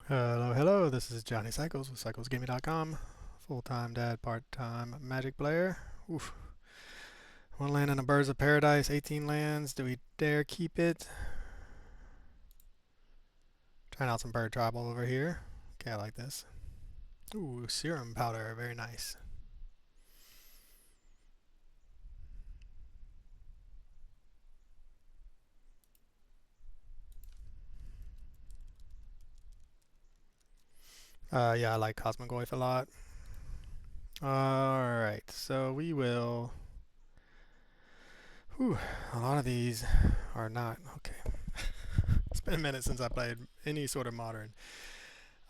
Hello, this is Johnny Cycles with CyclesGaming.com. Full-time dad, part-time Magic player. Oof. One land in a Birds of Paradise, 18 lands. Do we dare keep it? Trying out some bird tribal over here. Okay, I like this. Ooh, serum powder, very nice. Yeah, I like Cosmogoyf a lot. Alright, so we will... Whew, a lot of these are not... Okay. It's been a minute since I played any sort of modern.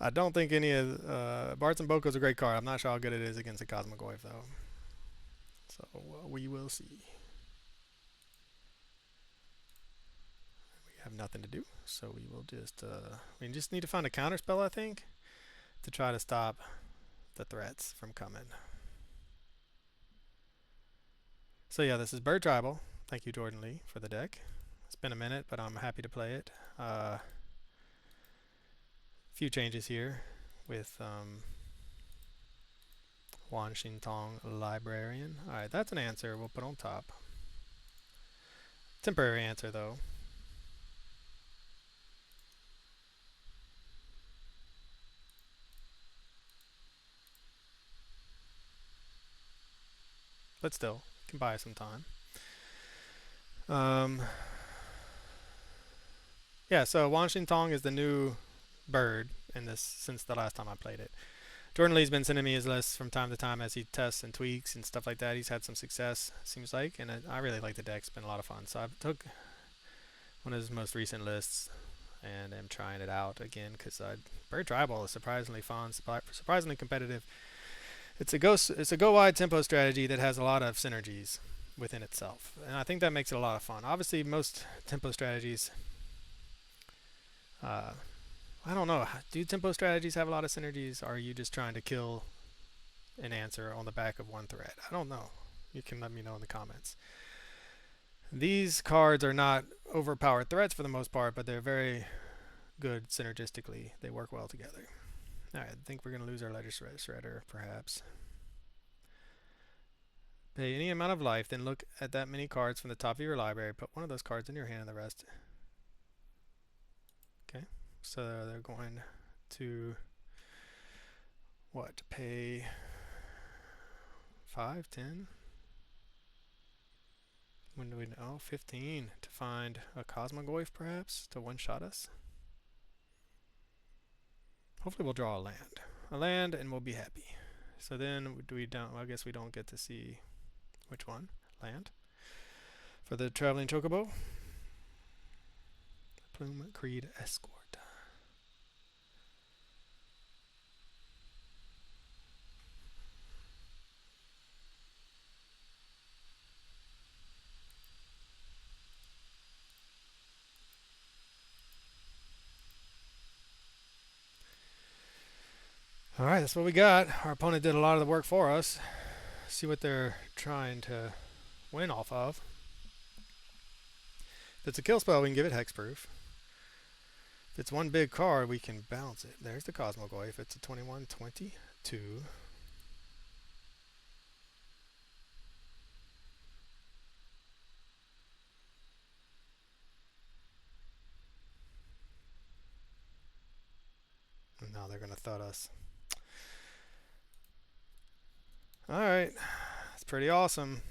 I don't think any of Bards and Boko's a great card. I'm not sure how good it is against a Cosmogoyf though. So we will see. We have nothing to do, so we will just we just need to find a counter spell, I think, to try to stop the threats from coming. So yeah, this is Bird Tribal. Thank you, Jordanlee, for the deck. It's been a minute, but I'm happy to play it. Few changes here with Wan Shi Tong, Librarian. Alright, that's an answer we'll put on top. Temporary answer though. But still, can buy some time. Yeah, so Wan Shi Tong is the new bird in this since the last time I played it. Jordan Lee's been sending me his lists from time to time as he tests and tweaks and stuff like that. He's had some success, seems like, and I really like the deck. It's been a lot of fun. So I took one of his most recent lists and am trying it out again because Bird Tribal is surprisingly fun, surprisingly competitive. It's a go wide tempo strategy that has a lot of synergies within itself, and I think that makes it a lot of fun. Obviously, most tempo strategies, uh, I don't know, do tempo strategies have a lot of synergies? Or are you just trying to kill an answer on the back of one thread? I don't know. You can let me know in the comments. These cards are not overpowered threats for the most part, but they're very good synergistically. They work well together. Alright, I think we're going to lose our letter shredder, perhaps. Pay any amount of life, then look at that many cards from the top of your library. Put one of those cards in your hand and the rest. Okay, so they're going to what? Pay 5, 10? When do we know? 15 to find a Cosmogoyf, perhaps, to one-shot us. Hopefully we'll draw a land. A land and we'll be happy. So then I guess we don't get to see which one? Land. For the Traveling Chocobo. Plume Creed Escort. Alright, that's what we got. Our opponent did a lot of the work for us. See what they're trying to win off of. If it's a kill spell, we can give it hexproof. If it's one big card, we can bounce it. There's the Cosmogoyf. It's a 21-22. Now they're going to thud us. Alright, that's pretty awesome.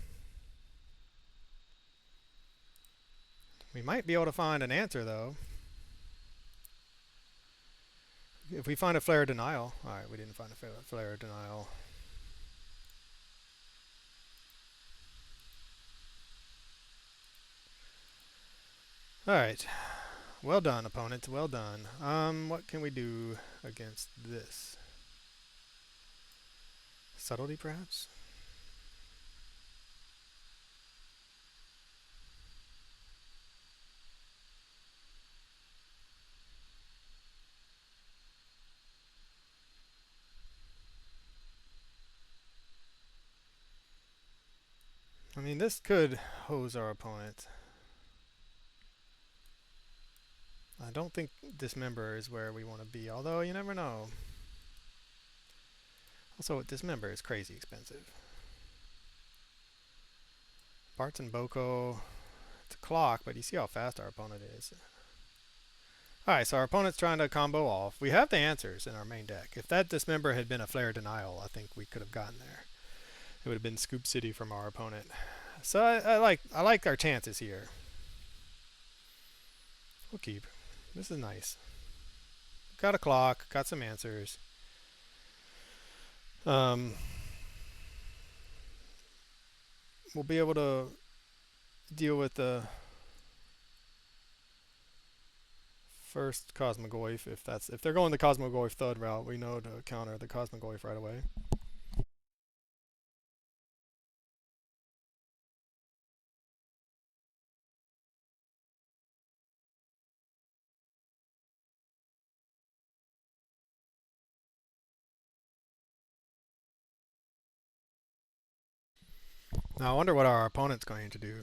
We might be able to find an answer, though. If we find a Flare Denial. Alright, we didn't find a Flare Denial. Alright. Well done, opponent. Well done. What can we do against this? Subtlety, perhaps? I mean, this could hose our opponent. I don't think Dismember is where we want to be, although you never know. Also, Dismember is crazy expensive. Bart's and Boko, it's a clock, but you see how fast our opponent is. Alright, so our opponent's trying to combo off. We have the answers in our main deck. If that Dismember had been a Flare Denial, I think we could have gotten there. It would have been Scoop City from our opponent. So I like our chances here. We'll keep. This is nice. Got a clock, got some answers. We'll be able to deal with the first Cosmogoyf if they're going the Cosmogoyf-Thud route, we know to counter the Cosmogoyf right away. Now I wonder what our opponent's going to do.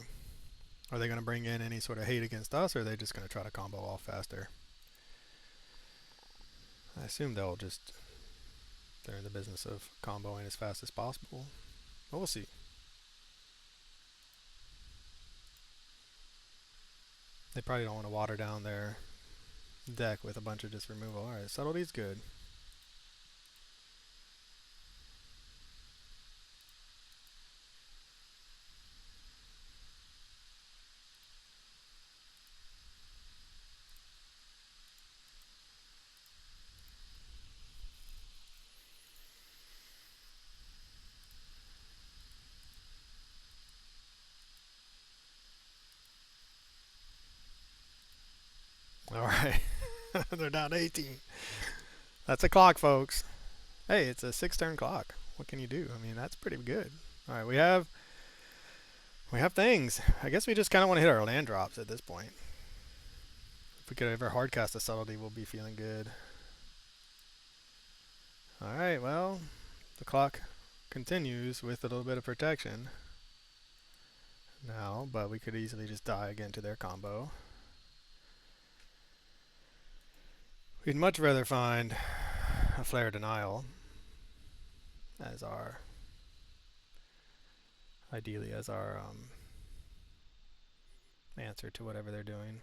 Are they going to bring in any sort of hate against us, or are they just going to try to combo off faster? I assume they're in the business of comboing as fast as possible. But we'll see. They probably don't want to water down their deck with a bunch of just removal. Alright, subtlety's good. Alright. They're down 18. That's a clock, folks. Hey, it's a 6-turn clock. What can you do? I mean, that's pretty good. Alright, we have things. I guess we just kind of want to hit our land drops at this point. If we could ever hardcast a subtlety, we'll be feeling good. Alright, well, the clock continues with a little bit of protection now, but we could easily just die again to their combo. We'd much rather find a Flare Denial as our, ideally as our answer to whatever they're doing.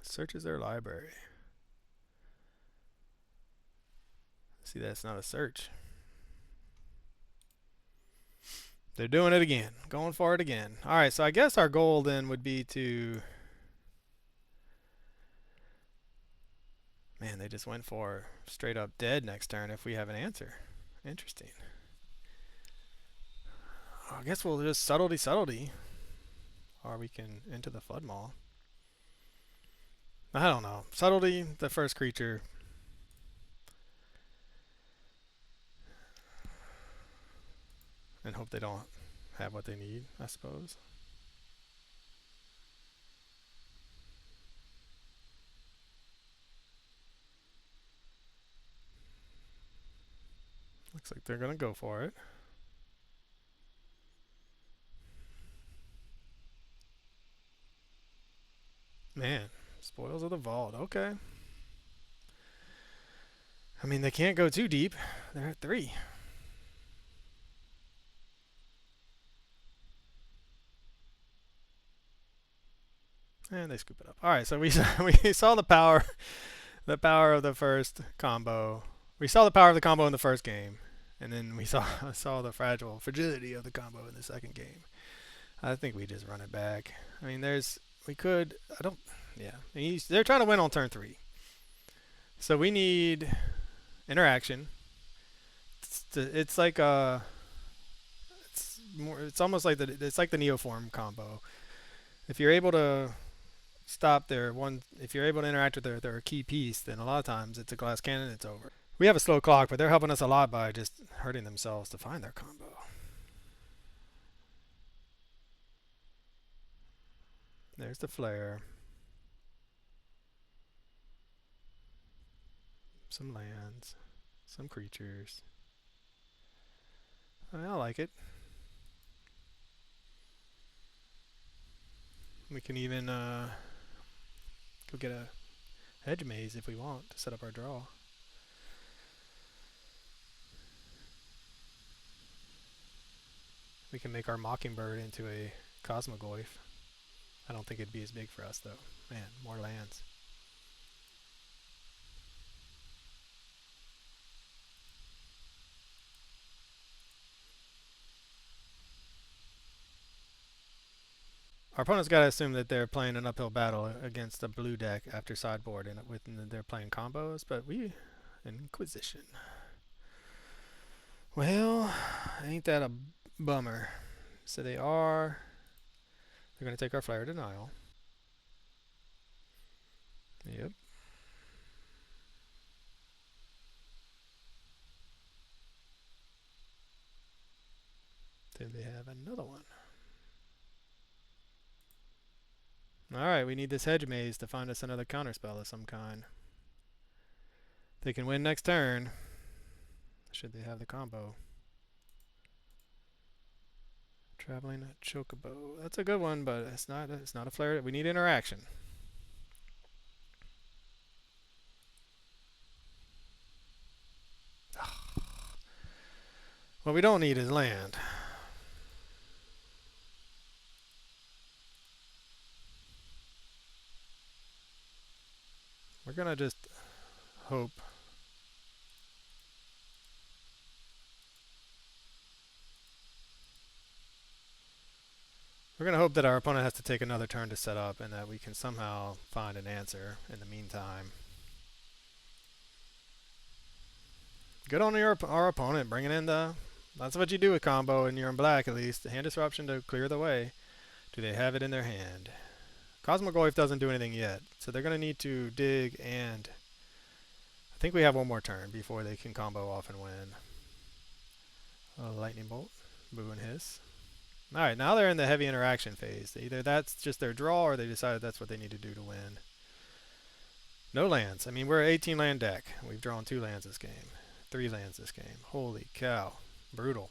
Searches their library. See, that's not a search. They're doing it again. Going for it again. Alright, so I guess our goal then would be to... Man, they just went for straight up dead next turn if we have an answer. Interesting. I guess we'll just subtlety. Or we can into the Flood Maw. I don't know. Subtlety, the first creature. And hope they don't have what they need, I suppose. Looks like they're gonna go for it. Man, Spoils of the Vault. Okay. I mean, they can't go too deep. They're at 3. And they scoop it up. Alright, so we saw the power of the first combo. We saw the power of the combo in the first game. And then we saw the fragility of the combo in the second game. I think we just run it back. I mean, they're trying to win on turn 3. So we need interaction. It's like it's almost like it's like the Neoform combo. If you're able to stop if you're able to interact with their key piece, then a lot of times it's a glass cannon, it's over. We have a slow clock, but they're helping us a lot by just hurting themselves to find their combo. There's the flare. Some lands. Some creatures. like it. We can even go get a hedge maze if we want to set up our draw. We can make our Mockingbird into a Cosmogoyf. I don't think it'd be as big for us though. Man, more lands. Our opponent's got to assume that they're playing an uphill battle against a blue deck after sideboard, and they're playing combos. But we Inquisition. Well, ain't that a bummer? So they're gonna take our Flare Denial. Yep. Then they have another one. Alright, we need this hedge maze to find us another counterspell of some kind. They can win next turn. Should they have the combo? Traveling Chocobo. That's a good one, but it's not a flare. We need interaction. What we don't need is land. We're gonna just hope. We're gonna hope that our opponent has to take another turn to set up and that we can somehow find an answer in the meantime. Good on our opponent, bringing in the... That's what you do with combo, and you're in black at least. The hand disruption to clear the way. Do they have it in their hand? Cosmogoyf doesn't do anything yet, so they're going to need to dig, and I think we have one more turn before they can combo off and win. Lightning Bolt, Boo and Hiss. Alright, now they're in the heavy interaction phase. Either that's just their draw, or they decided that's what they need to do to win. No lands. I mean, we're an 18 land deck. We've drawn 2 lands this game. 3 lands this game. Holy cow. Brutal.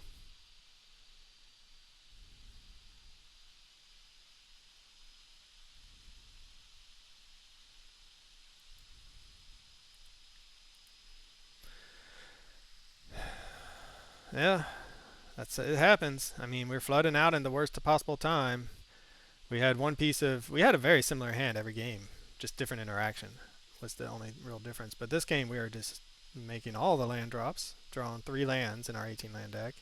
Yeah, it happens. I mean, we're flooding out in the worst possible time. We had a very similar hand every game, just different interaction was the only real difference. But this game we were just making all the land drops, drawing 3 lands in our 18 land deck.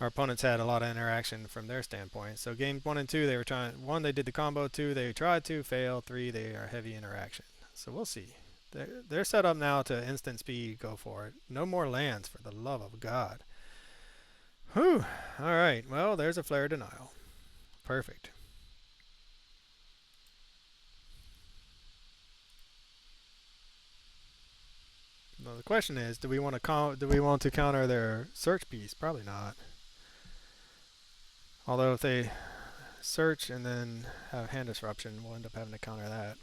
Our opponents had a lot of interaction from their standpoint. So games 1 and 2, they were trying. 1, they did the combo. 2, they tried to fail. 3, they are heavy interaction. So we'll see. They're set up now to instant speed. Go for it. No more lands, for the love of God. Whew. All right. Well, there's a Flare Denial. Perfect. Well, the question is, do we want to counter their search piece? Probably not. Although if they search and then have hand disruption, we'll end up having to counter that.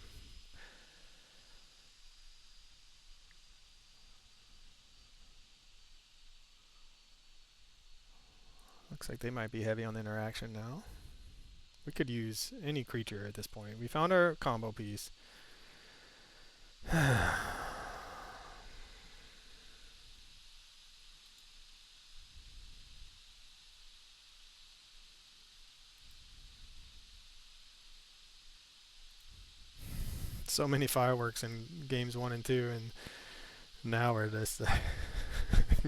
Looks like they might be heavy on the interaction now. We could use any creature at this point. We found our combo piece. So many fireworks in games 1 and 2, and now we're just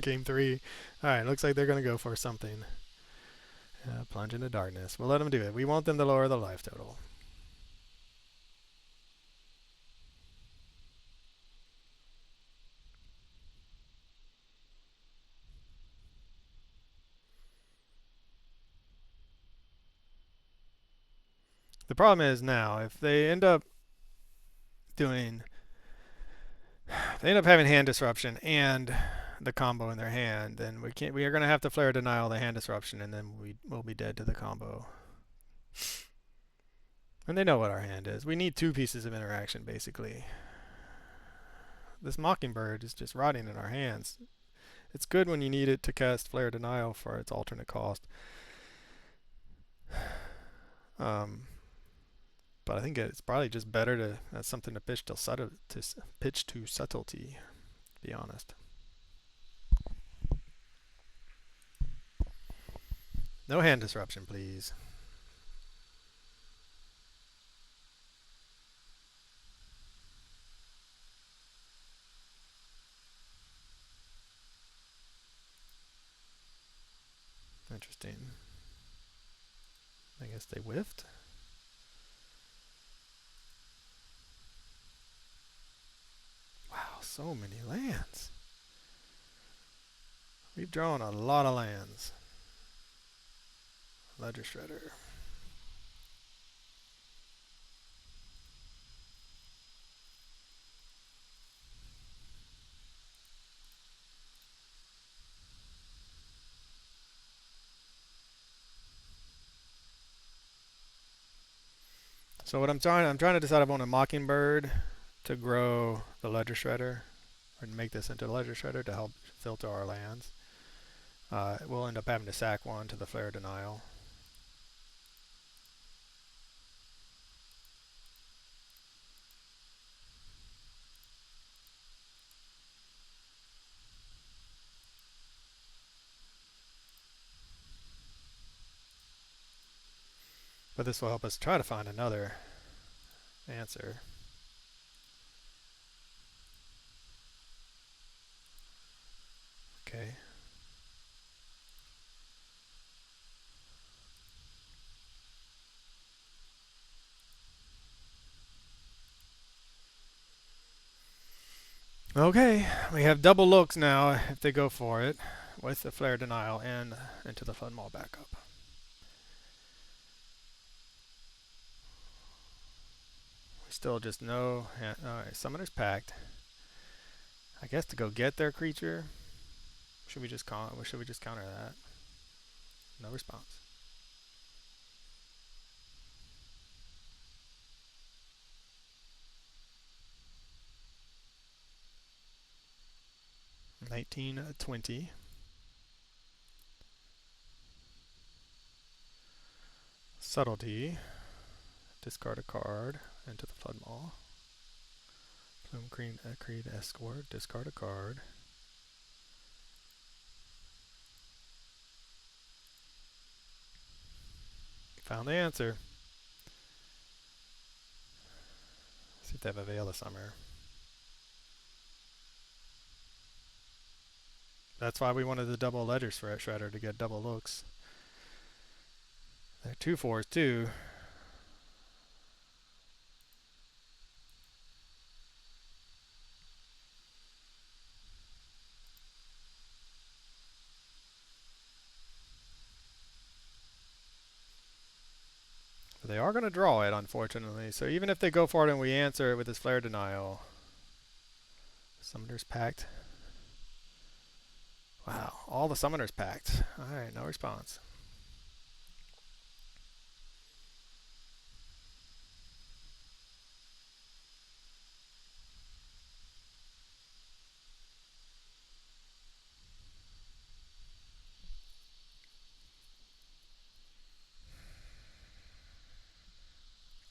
game 3. Alright, looks like they're going to go for something. Plunge into darkness. We'll let them do it. We want them to lower the life total. The problem is now, if they end up having hand disruption and the combo in their hand, then we are going to have to Flare Denial the hand disruption, and then we'll be dead to the combo. And they know what our hand is. We need 2 pieces of interaction, basically. This Mockingbird is just rotting in our hands. It's good when you need it to cast Flare Denial for its alternate cost. But I think it's probably just better to that's something to pitch to subtlety. To be honest. No hand disruption, please. Interesting. I guess they whiffed. Wow, so many lands. We've drawn a lot of lands. Ledger Shredder. So what I'm trying to decide if I want a Mockingbird to grow the Ledger Shredder, or to make this into a Ledger Shredder to help filter our lands. We'll end up having to sack one to the Flare Denial. But this will help us try to find another answer. Okay. Okay, we have double looks now if they go for it with the Flare Denial and into the Flood Maul backup. We still just know. Alright, Summoner's Pact. I guess to go get their creature. Should we just counter that? No response. $19.20. Subtlety. Discard a card into the Flood Maul. Plume Creed Escort. Discard a card. Found the answer. See if they have a Veil of Summer. That's why we wanted the double ledgers for Shredder to get double looks. They're 2/4s too. But they are going to draw it, unfortunately. So even if they go for it and we answer it with this Flare Denial. Summoner's Pact. Wow, all the Summoners packed. Alright, no response.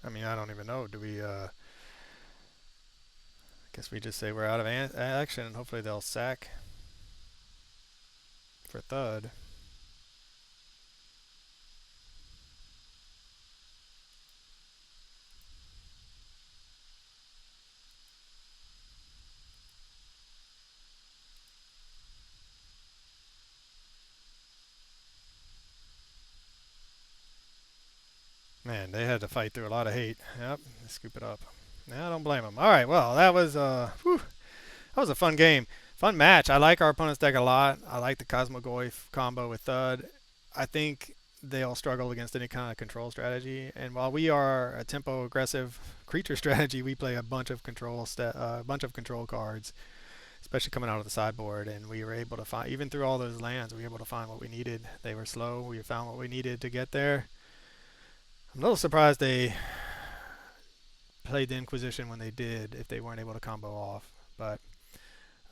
I mean, I don't even know. Do we, I guess we just say we're out of action and hopefully they'll sack for Thud. Man, they had to fight through a lot of hate. Yep, scoop it up. I don't blame them. All right, well, that was that was a fun game, fun match. I like our opponent's deck a lot. I like the Cosmogoyf combo with Thud. I think they'll struggle against any kind of control strategy. And while we are a tempo aggressive creature strategy, we play a bunch of control cards, especially coming out of the sideboard. And we were able to find, even through all those lands, we were able to find what we needed. They were slow. We found what we needed to get there. I'm a little surprised they played the Inquisition when they did, if they weren't able to combo off. But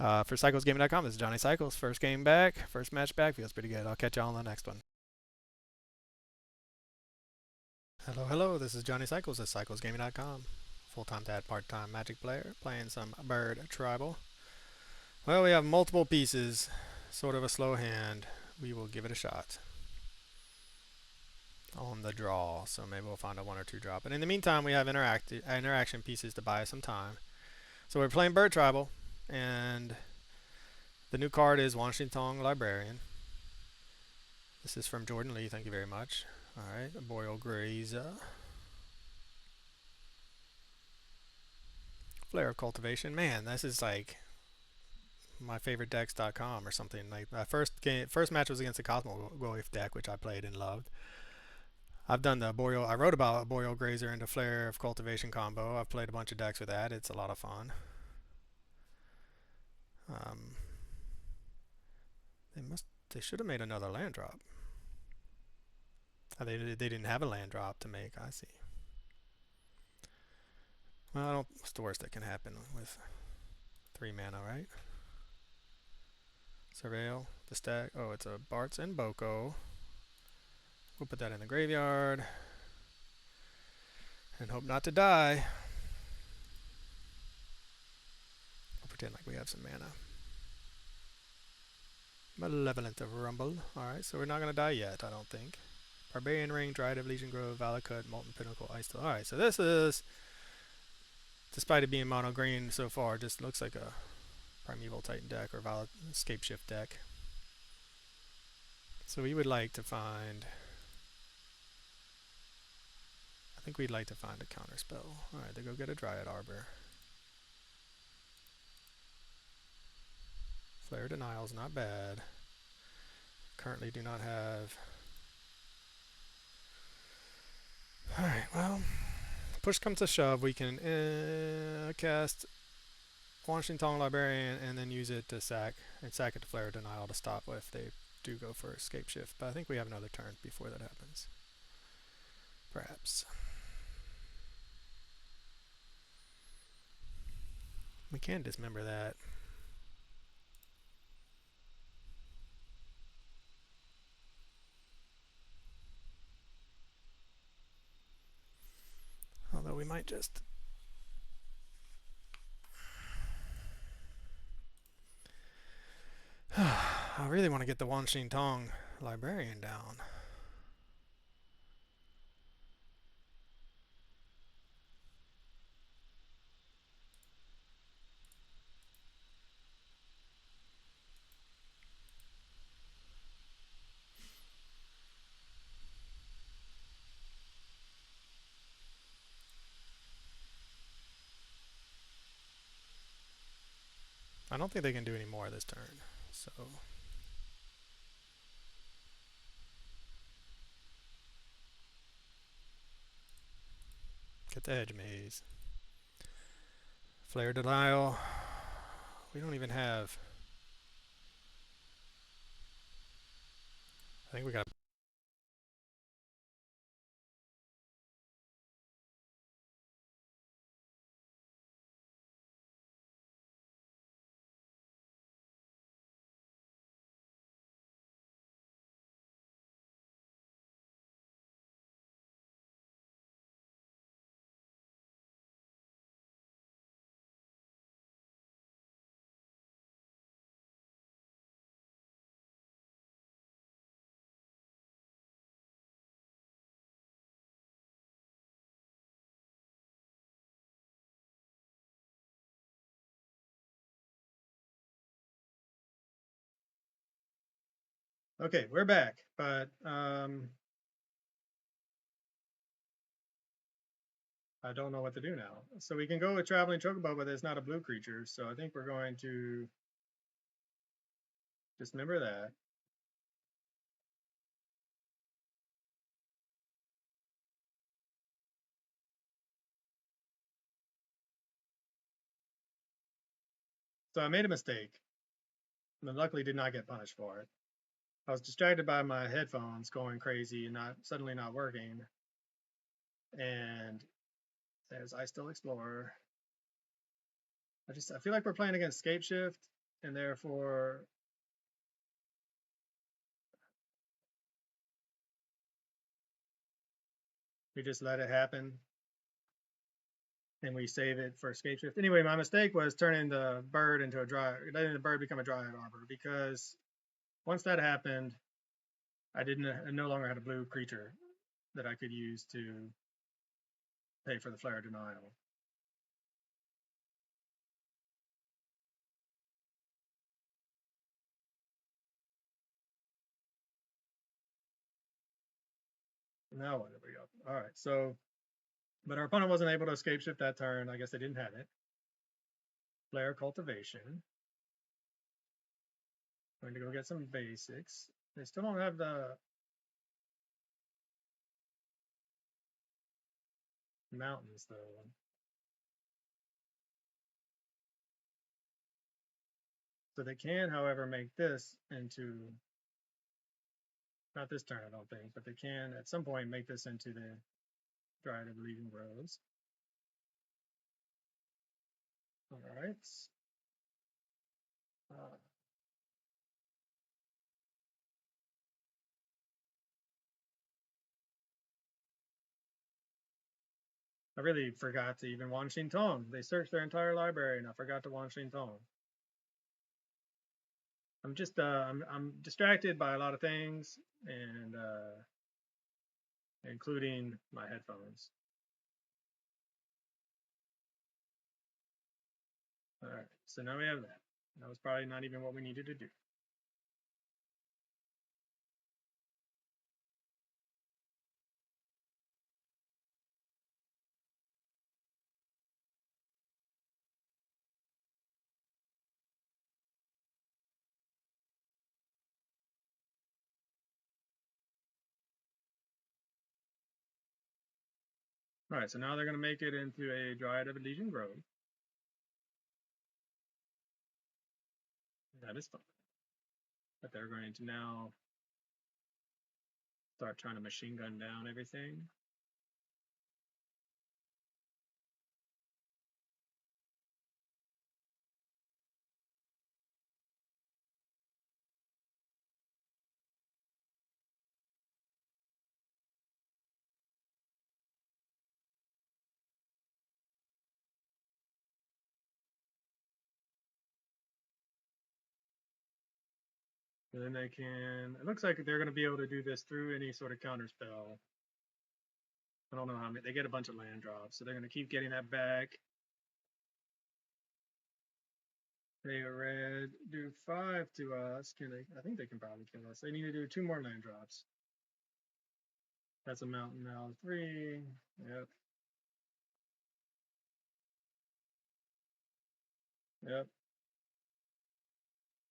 For cyclesgaming.com, this is Johnny Cycles. First game back, first match back. Feels pretty good. I'll catch y'all on the next one. Hello, hello. This is Johnny Cycles at cyclesgaming.com. Full-time dad, part-time Magic player, playing some Bird Tribal. Well, we have multiple pieces. Sort of a slow hand. We will give it a shot on the draw, so maybe we'll find a 1 or 2 drop. And in the meantime, we have interaction pieces to buy us some time. So we're playing Bird Tribal, and the new card is Wan Shi Tong, Librarian. This is from jordanlee. Thank you very much. All right, Boreal Grazer. Flare of Cultivation. Man, this is like my favorite decks.com or something. Like my first match was against the Cosmogoyf deck, which I played and loved. I've done the Boreal. I wrote about Boreal Grazer into Flare of Cultivation combo. I've played a bunch of decks with that. It's a lot of fun. They should have made another land drop. They didn't have a land drop to make. I see. Well, what's the worst that can happen with 3 mana, right? Surveil the stack. Oh, it's a Bartz and Boko. We'll put that in the graveyard and hope not to die. I'll pretend like we have some mana. Malevolent of Rumble. Alright, so we're not going to die yet, I don't think. Barbarian Ring, Dryad of Legion Grove, Valakut, Molten Pinnacle, Ice Steel. Alright, so this is, despite it being mono green so far, just looks like a Primeval Titan deck or Escape Shift deck. So we would like to find, I think we'd like to find a counter spell. Alright, they go get a Dryad Arbor. Flare Denial's not bad. Currently do not have. Alright, well, push comes to shove, we can cast Wan Shi Tong Librarian and then use it to sack it to Flare Denial to stop if they do go for Escape Shift. But I think we have another turn before that happens. Perhaps. We can dismember that. Although we might just. I really want to get the Wan Shi Tong Librarian down. I don't think they can do any more this turn, so. Get the Edge Maze. Flare Denial. We don't even have. I think we got. Okay, we're back, but I don't know what to do now. So we can go with Traveling Chocobo, but it's not a blue creature, so I think we're going to dismember that. So I made a mistake, but luckily did not get punished for it. I was distracted by my headphones going crazy and suddenly not working. And there's Ice Still Explorer. I feel like we're playing against Escape Shift, and therefore we just let it happen and we save it for escape shift. Anyway, my mistake was turning the bird into a dryad, letting the bird become a dryad arbor, because once that happened, I no longer had a blue creature that I could use to pay for the flare denial. Now what? There we go. All right, so, but our opponent wasn't able to escape shift that turn. I guess they didn't have it. Flare cultivation. Going to go get some basics. They still don't have the mountains though. So they can, however, make this into, not this turn, I don't think, but they can at some point make this into the Dryad of the Legion Groves. All right. I really forgot to even Wan Shi Tong. They searched their entire library and I forgot to Wan Shi Tong. I'm just I'm distracted by a lot of things, and including my headphones. All right, so now we have that. That was probably not even what we needed to do. All right, so now they're going to make it into a Dryad of Elysian Grove. That is fun. But they're going to now start trying to machine gun down everything. And then they can, it looks like they're going to be able to do this through any sort of counter spell. I don't know how many, they get a bunch of land drops, so they're going to keep getting that back. They red do 5 to us. Can they? I think they can probably kill us. They need to do 2 more land drops. That's a mountain now. 3. Yep. Yep.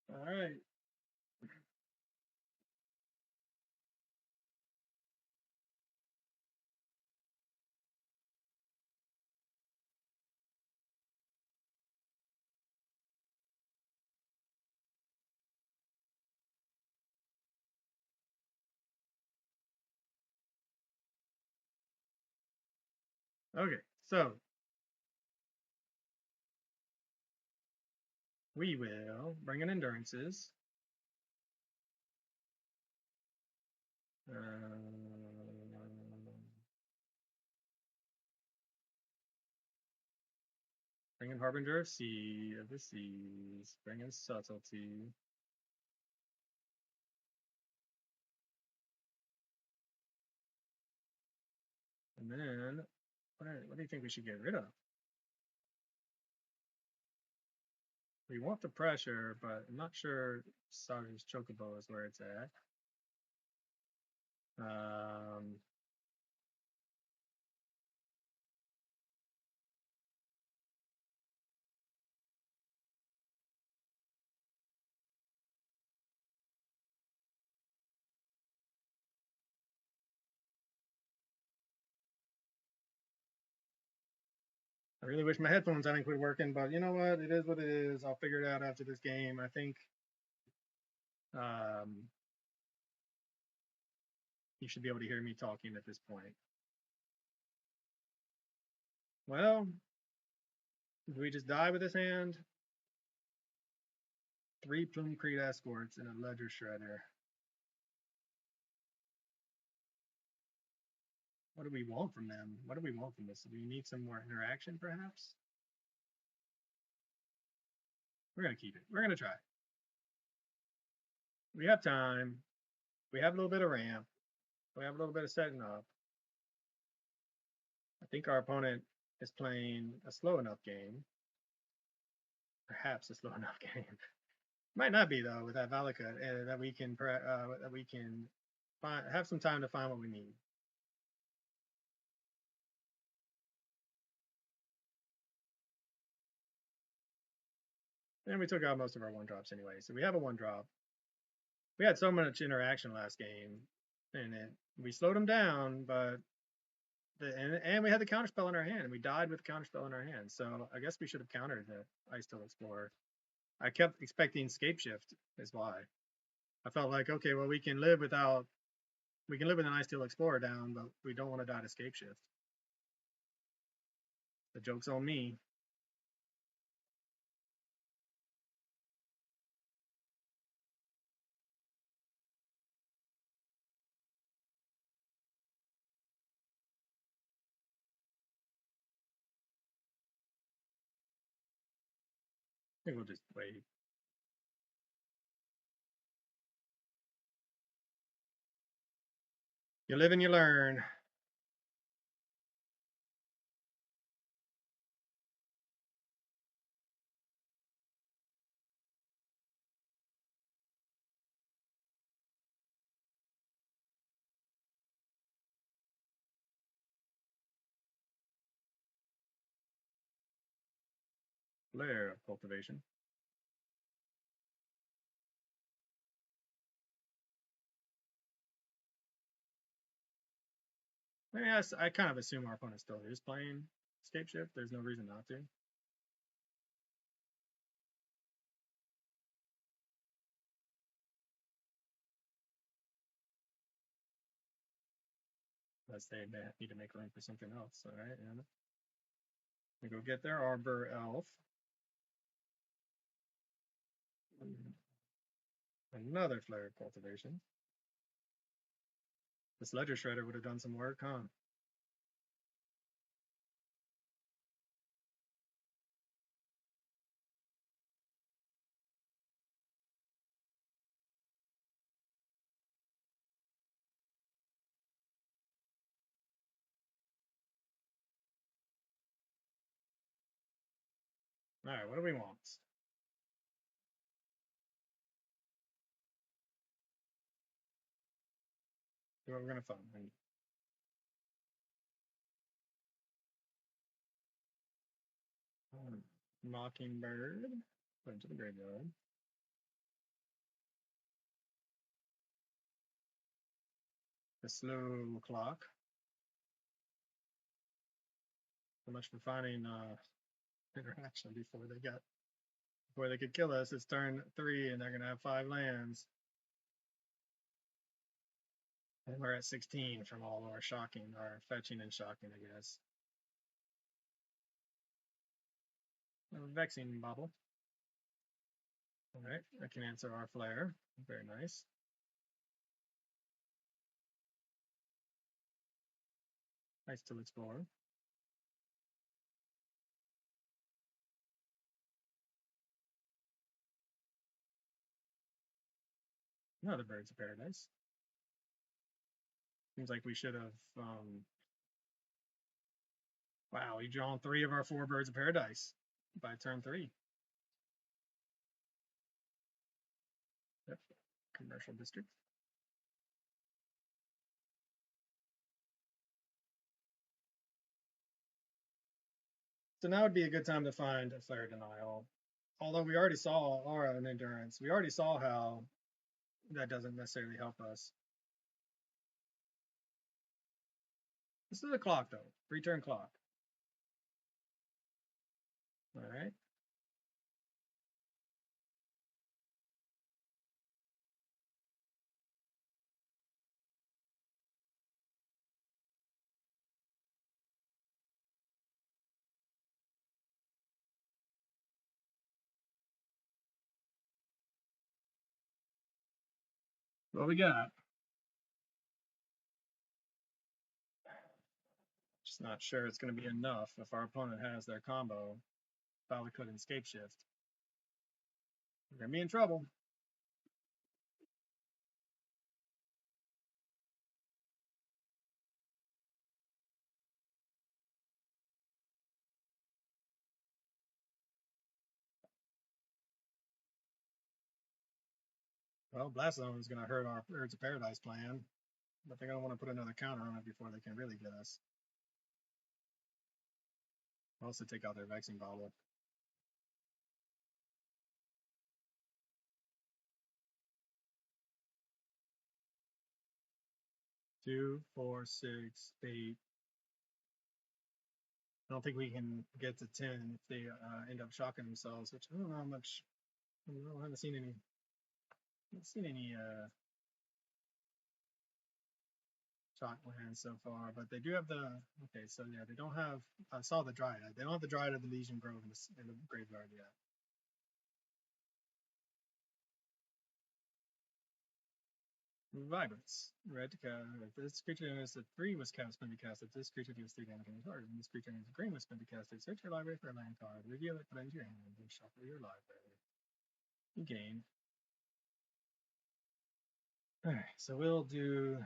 All right. Okay. So we will bring in endurances. Bring in Harbinger of Sea of the Seas. Bring in Subtlety. And then, what do you think we should get rid of? We want the pressure, but I'm not sure Saga's Chocobo is where it's at. I really wish my headphones hadn't quit working, but you know what? It is what it is. I'll figure it out after this game. I think you should be able to hear me talking at this point. Well, do we just die with this hand? 3 Plume Creed escorts and a ledger shredder. What do we want from them? What do we want from this? Do we need some more interaction, perhaps? We're gonna keep it. We're gonna try. We have time. We have a little bit of ramp. We have a little bit of setting up. I think our opponent is playing a slow enough game. Perhaps a slow enough game. Might not be though with that Valakut, and that we can have some time to find what we need. And we took out most of our 1-drops anyway, so we have a 1-drop. We had so much interaction last game, and we slowed them down, but and we had the counterspell in our hand, and we died with the counterspell in our hand. So I guess we should have countered the Ice Steel Explorer. I kept expecting Scape Shift, is why. I felt like, okay, well, we can live with an Ice Steel Explorer down, but we don't want to die to Scape Shift. The joke's on me. I think we'll just wait. You live and you learn. Layer of cultivation. I mean, I kind of assume our opponent still is playing Scape Shift. There's no reason not to. Unless they need to make room for something else. All right, and we go get their Arbor Elf. Another Flare of Cultivation. This Ledger Shredder would have done some work, huh? All right, what do we want? Do what we're gonna find. Mockingbird. Put into the graveyard. The slow clock. So much for finding interaction before they could kill us. It's turn 3 and they're gonna have 5 lands. And we're at 16 from all our fetching and shocking, I guess. Vexing Bobble. All right, I can answer our flare. Very nice. Nice to explore. Another Birds of Paradise. Seems like we should have. Wow, we've drawn 3 of our 4 Birds of Paradise by turn 3. Yep. Commercial district. So now would be a good time to find a Flare Denial. Although we already saw Aura and Endurance, we already saw how that doesn't necessarily help us. This is a clock though, 3-turn clock. All right. What we got? Just not sure it's going to be enough if our opponent has their combo, Valakut and Scape Shift. We're going to be in trouble. Well, Blast Zone is going to hurt our Birds of Paradise plan, but they're going to want to put another counter on it before they can really get us. Also take out their Vexing Bottle. Two, four, six, eight. I don't think we can get to 10 if they end up shocking themselves, which I don't know how much. I haven't seen any. Shock lands so far, but they do have the. Okay, so yeah, they don't have. I saw the Dryad. They don't have the Dryad of the Legion Grove in the graveyard yet. Vibrance. Red to cast. If this creature is a 3 was cast, when cast. If this creature deals 3 damage on your target, when this creature is a green was spent to cast it, search your library for a land card, reveal it, put it into your hand, and shuffle your library. You gain. Alright, so we'll do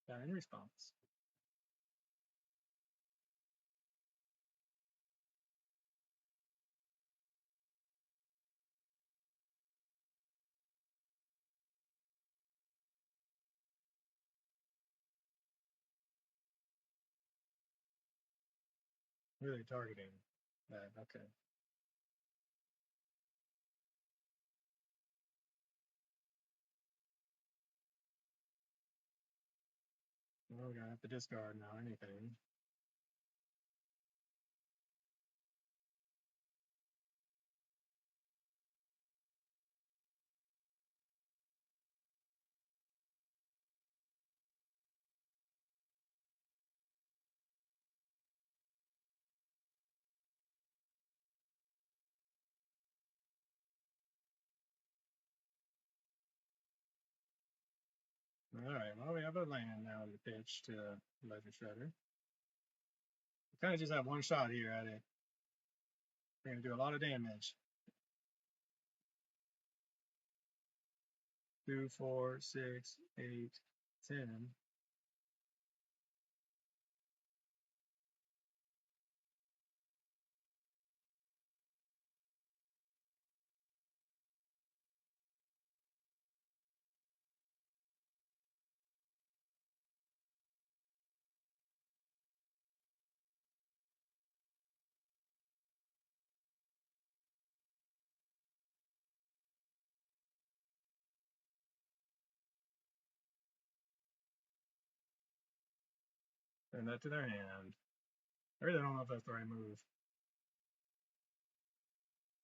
that in response. Who are they targeting? That, okay. Well, we're gonna have to discard now anything. Alright, well, we have a land now to pitch to Ledger Shredder. We kind of just have one shot here at it. We're going to do a lot of damage. 2, 4, 6, 8, 10. Send that to their hand. I really don't know if that's the right move.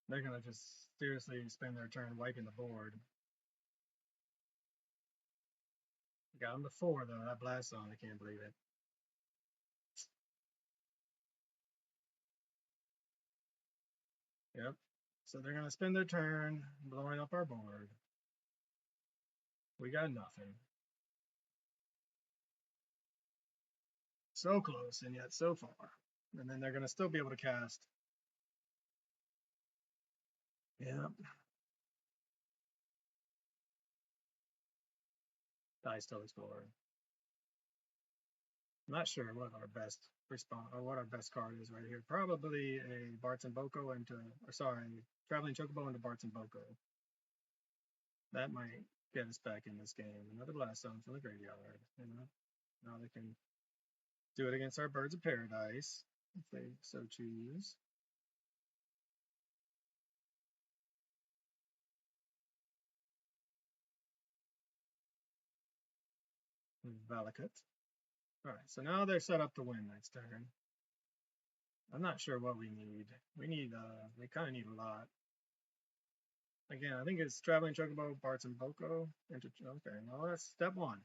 They're going to just seriously spend their turn wiping the board. Got them to 4, though. That Blast Zone, I can't believe it. Yep. So they're going to spend their turn blowing up our board. We got nothing. So close, and yet so far. And then they're going to still be able to cast. Yep. Dice still Explorer. I'm not sure what our best response or what our best card is right here. Probably a Bart's and Boko into, or sorry, Traveling Chocobo into Bart's and Boko. That might get us back in this game. Another Blast Zone from the graveyard. You know, now they can do it against our Birds of Paradise if they so choose. Valakut. All right, so now they're set up to win next turn. I'm not sure what we need. We kind of need a lot. Again, I think it's Traveling Chocobo, Bart's and Boko. Okay, well, that's step 1.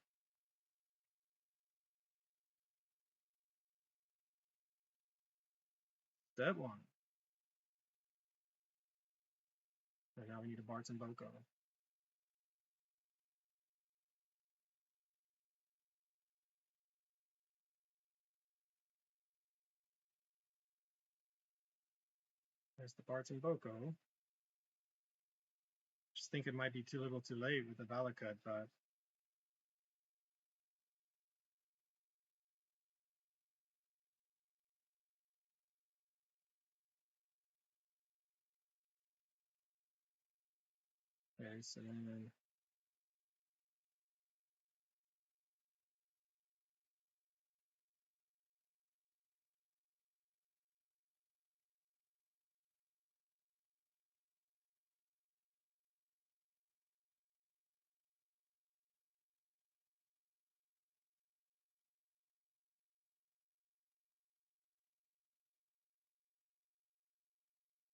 Step 1. And now we need a Bart's and Boko. There's the Bart's and Boko. Just think it might be too little too late with the Valakut-Thud. Okay, so then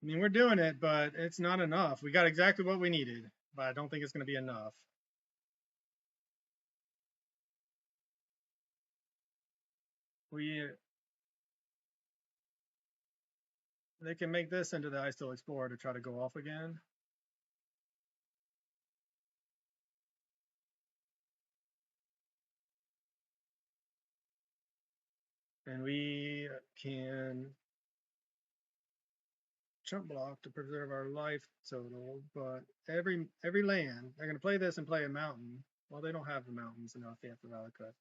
I mean, we're doing it, but it's not enough. We got exactly what we needed, but I don't think it's going to be enough. They can make this into the I Still Explore to try to go off again. And we can chump block to preserve our life total, but every land, they're going to play this and play a mountain. Well, they don't have the mountains enough. They have the Valakut.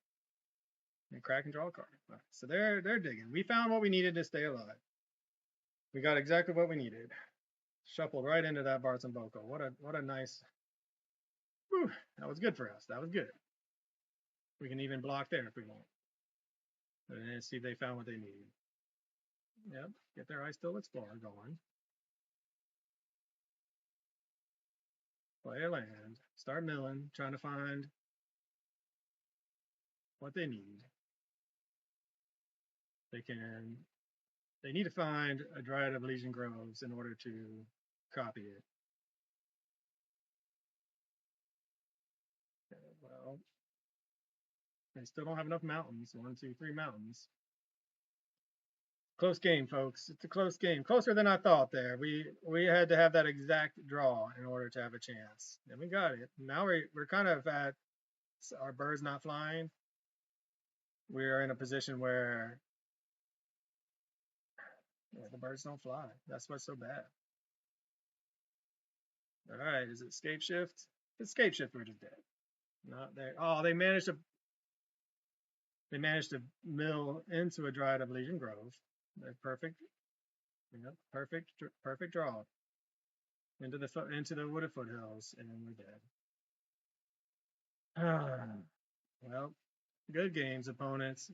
And crack and draw a card. Right. So they're digging. We found what we needed to stay alive. We got exactly what we needed. Shuffled right into that Bart's and Boko. What a nice. Whew, that was good for us. That was good. We can even block there if we want. And see if they found what they needed. Yep, get their I Still Explore going. Play a land. Start milling, trying to find what they need. They need to find a Dryad of Elysian Groves in order to copy it. Okay, well, they still don't have enough mountains. 1, 2, 3 mountains. Close game, folks. It's a close game. Closer than I thought there. We had to have that exact draw in order to have a chance. And we got it. Now we're kind of at our birds not flying. We are in a position where the birds don't fly. That's what's so bad. All right, is it Scape Shift? If it's Scape Shift, we're just dead. Not there. Oh, they managed to mill into a Dryad of Elysian Grove. They're perfect. Yep, perfect draw. Into the wooded foothills, and then we're dead. Well, good games, opponents.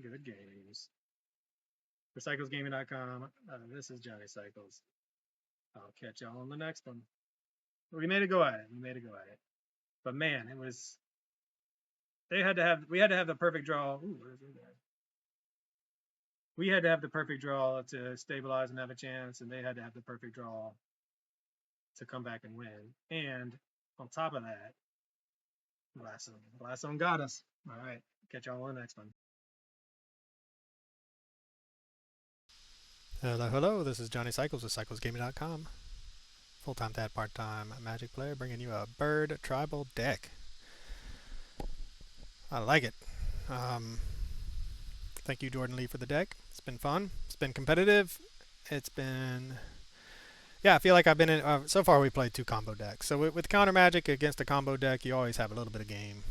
Good games. For CyclesGaming.com, this is Johnny Cycles. I'll catch y'all on the next one. We made a go at it. But man, it was. We had to have the perfect draw. Ooh, where's it at? We had to have the perfect draw to stabilize and have a chance, and they had to have the perfect draw to come back and win. And on top of that, Glassone got us. All right, catch y'all on the next one. Hello, this is Johnny Cycles with CyclesGaming.com. Full-time dad, part-time Magic player, bringing you a bird tribal deck. I like it. Thank you, jordanlee, for the deck. It's been fun. It's been competitive. It's been... Yeah, I feel like I've been in... so far, we played 2 combo decks. So with counter magic against a combo deck, you always have a little bit of game,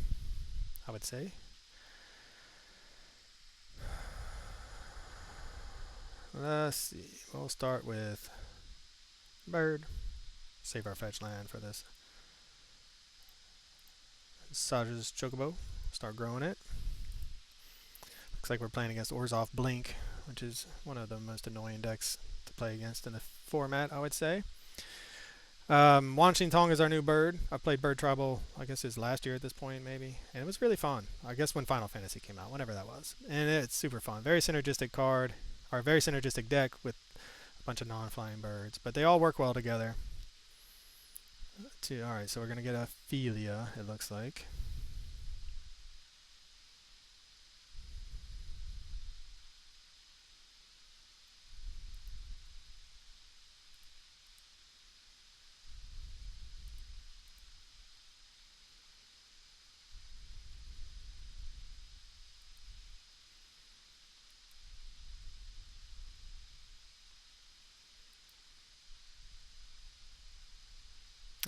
I would say. Let's see. We'll start with bird. Save our fetch land for this. Saja's Chocobo. Start growing it. Looks like we're playing against Orzhov Blink, which is one of the most annoying decks to play against in the format, I would say. Wan Shi Tong is our new bird. I played Bird Tribal, I guess it's last year at this point, maybe. And it was really fun. I guess when Final Fantasy came out, whenever that was. And it's super fun. Very synergistic card, or very synergistic deck with a bunch of non-flying birds. But they all work well together. Alright, so we're going to get a Philia, it looks like.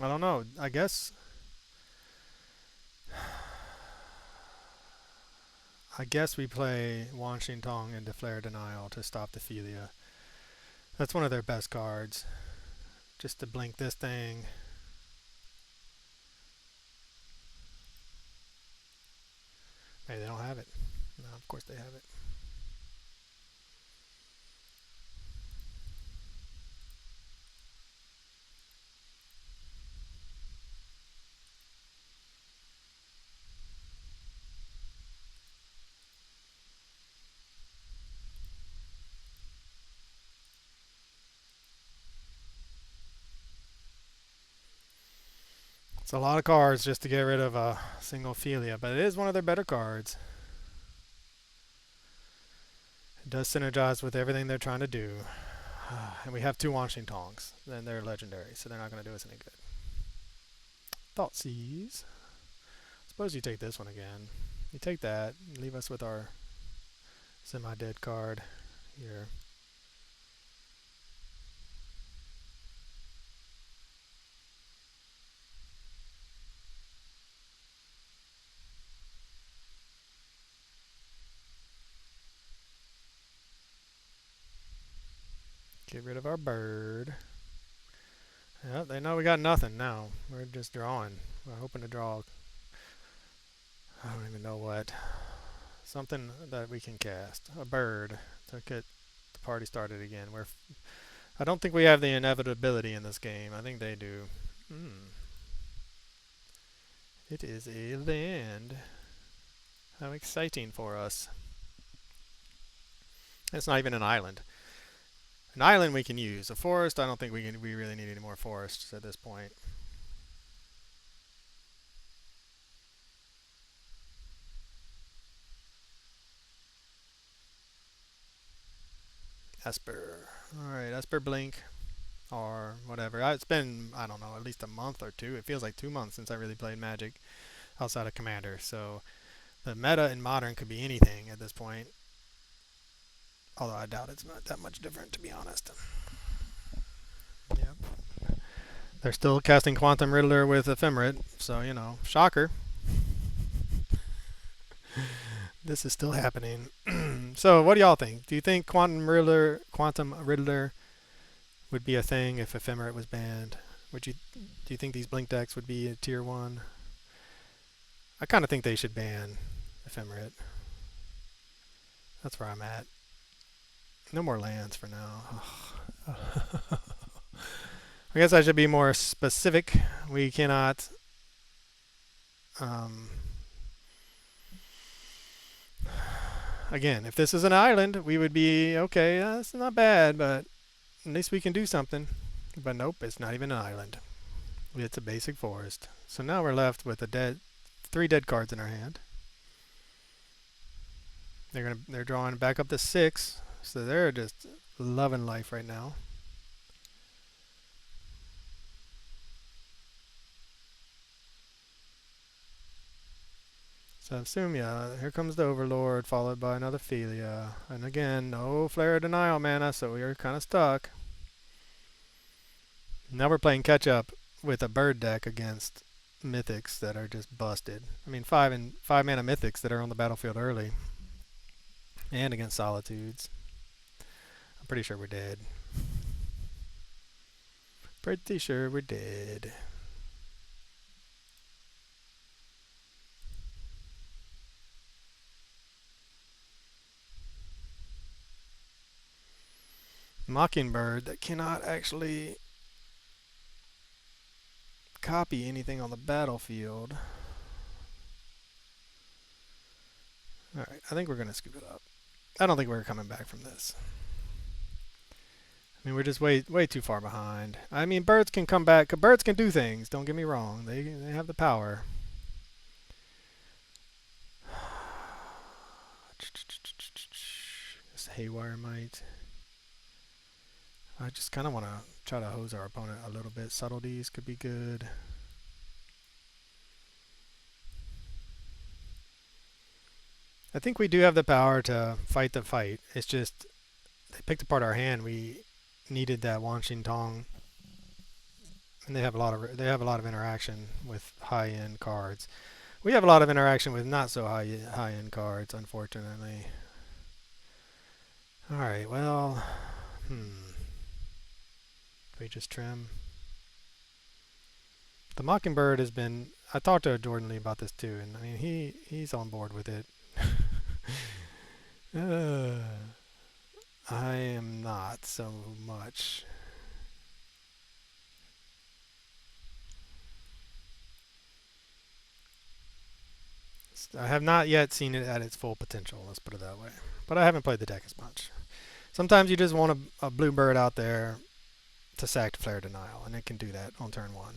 I don't know. I guess we play Wan Shi Tong into Flare Denial to stop the Philia. That's one of their best cards. Just to blink this thing. Hey, they don't have it. No, of course they have it. It's a lot of cards just to get rid of a single Philia, but it is one of their better cards. It does synergize with everything they're trying to do. And we have two Wan Shi Tongs, and they're legendary, so they're not going to do us any good. Thoughtseize. Suppose you take this one again. You take that, and leave us with our semi-dead card here. Get rid of our bird. Yep, they know we got nothing now. We're just drawing. We're hoping to draw, I don't even know what. Something that we can cast. A bird to get the party started again. I don't think we have the inevitability in this game. I think they do. It is a land. How exciting for us. It's not even an island. An island we can use. A forest, I don't think we really need any more forests at this point. Esper. Alright, Esper Blink. Or whatever. It's been, I don't know, at least a month or two. It feels like 2 months since I really played Magic outside of Commander. So the meta in Modern could be anything at this point. Although I doubt it's not that much different, to be honest. Yep. They're still casting Quantum Riddler with Ephemerate, so, you know, shocker. This is still happening. So, what do y'all think? Do you think Quantum Riddler would be a thing if Ephemerate was banned? Do you think these Blink decks would be a tier 1? I kind of think they should ban Ephemerate. That's where I'm at. No more lands for now. I guess I should be more specific. We cannot again, if this is an island, we would be okay, that's not bad, but at least we can do something. But nope, it's not even an island. It's a basic forest. So now we're left with 3 dead cards in our hand. They're drawing back up to 6. So they're just loving life right now. So I assume, yeah, here comes the Overlord, followed by another Philia. And again, no Flare Denial mana, so we're kind of stuck. Now we're playing catch up with a bird deck against mythics that are just busted. I mean, 5 mana mythics that are on the battlefield early. And against Solitudes. Pretty sure we're dead. Pretty sure we're dead. Mockingbird that cannot actually copy anything on the battlefield. Alright, I think we're going to scoop it up. I don't think we're coming back from this. I mean, we're just way too far behind. I mean, birds can come back. Birds can do things. Don't get me wrong. They have the power. This Haywire might. I just kind of want to try to hose our opponent a little bit. Subtleties could be good. I think we do have the power to fight the fight. It's just they picked apart our hand. We needed that Wan Shi Tong and they have a lot of interaction with high-end cards. We have a lot of interaction with not so high-end cards, unfortunately. All right, well, we just trim. The Mockingbird has been. I talked to Jordan Lee about this too, and I mean he's on board with it. I am not so much. I have not yet seen it at its full potential. Let's put it that way. But I haven't played the deck as much. Sometimes you just want a blue bird out there to sack Flare Denial, and it can do that on turn 1.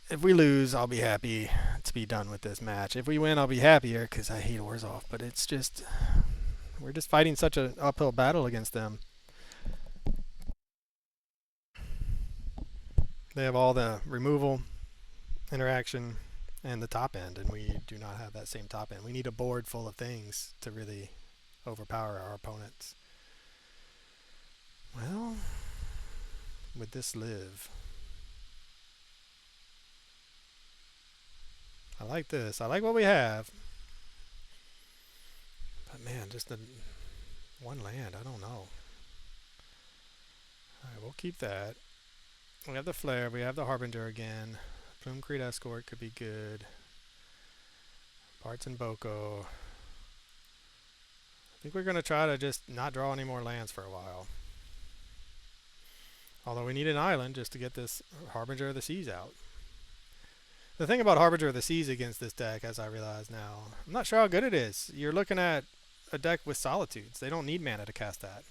If we lose, I'll be happy to be done with this match. If we win, I'll be happier because I hate Orzhov. But it's just, we're just fighting such an uphill battle against them. They have all the removal, interaction, and the top end, and we do not have that same top end. We need a board full of things to really overpower our opponents. Well, would this live? I like this. I like what we have. But man, just the one land, I don't know. Alright, we'll keep that. We have the Flare, we have the Harbinger again. Plume-Creed Escort could be good. Parts and Boko. I think we're going to try to just not draw any more lands for a while. Although we need an island just to get this Harbinger of the Seas out. The thing about Harbinger of the Seas against this deck, as I realize now, I'm not sure how good it is. You're looking at a deck with Solitudes. They don't need mana to cast that.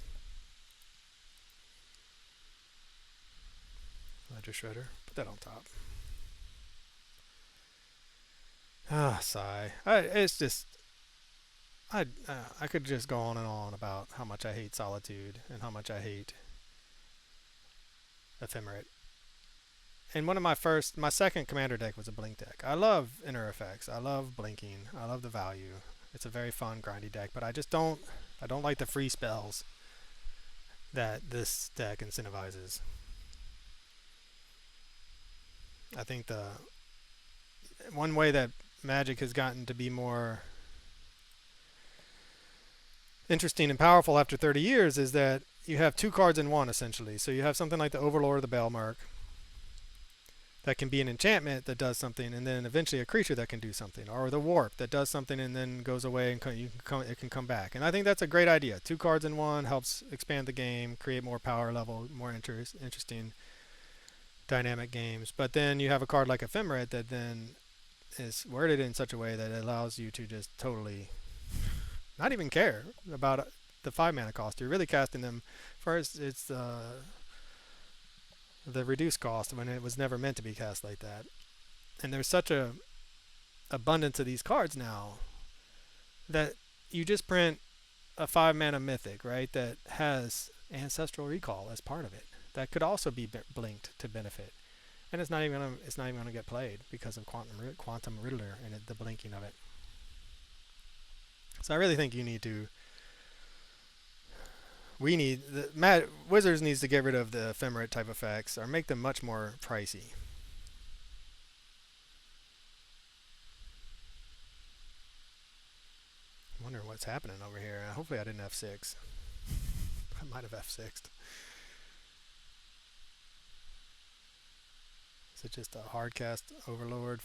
Ledger Shredder. Put that on top. Ah, sigh. It's just... I could just go on and on about how much I hate Solitude and how much I hate Ephemerate. And my second commander deck was a blink deck. I love inner effects. I love blinking. I love the value. It's a very fun, grindy deck, but I don't like the free spells that this deck incentivizes. I think the one way that Magic has gotten to be more interesting and powerful after 30 years is that you have 2 cards in one, essentially. So you have something like the Overlord of the Belmark that can be an enchantment that does something, and then eventually a creature that can do something, or the Warp that does something and then goes away and it can come back. And I think that's a great idea. 2 cards in one helps expand the game, create more power level, more interesting dynamic games. But then you have a card like Ephemerate that then is worded in such a way that it allows you to just totally not even care about the 5 mana cost. You're really casting them. First, it's the reduced cost when it was never meant to be cast like that. And there's such a abundance of these cards now that you just print a 5 mana mythic, right, that has Ancestral Recall as part of it. That could also be blinked to benefit. And it's not even gonna get played because of Quantum Riddler and the blinking of it. So I really think Wizards needs to get rid of the Ephemerate type effects or make them much more pricey. I wonder what's happening over here. Hopefully I didn't F6. I might have F6'd. Is it just a hardcast Overlord?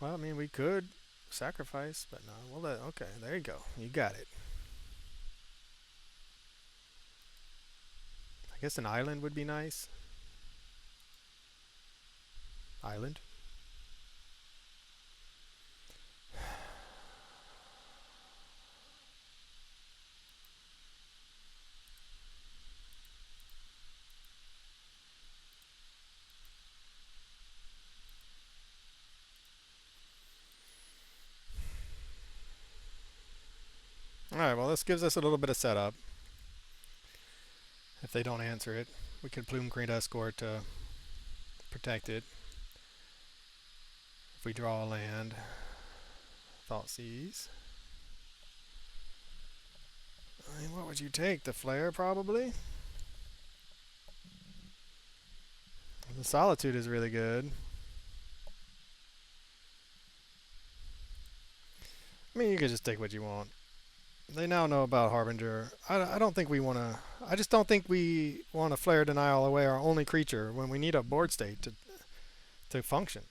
Well, I mean, we could sacrifice, but no. Well, okay, there you go. You got it. I guess an island would be nice. Island. Alright, well, this gives us a little bit of setup. If they don't answer it, we could Plume-Creed Escort to protect it. If we draw a land, Thoughtseize. I mean, What would you take? The flare, probably? The solitude is really good. I mean, you could just take what you want. They now know about Harbinger. I don't think we want to... I just don't think we want to flare denial away our only creature when we need a board state to function.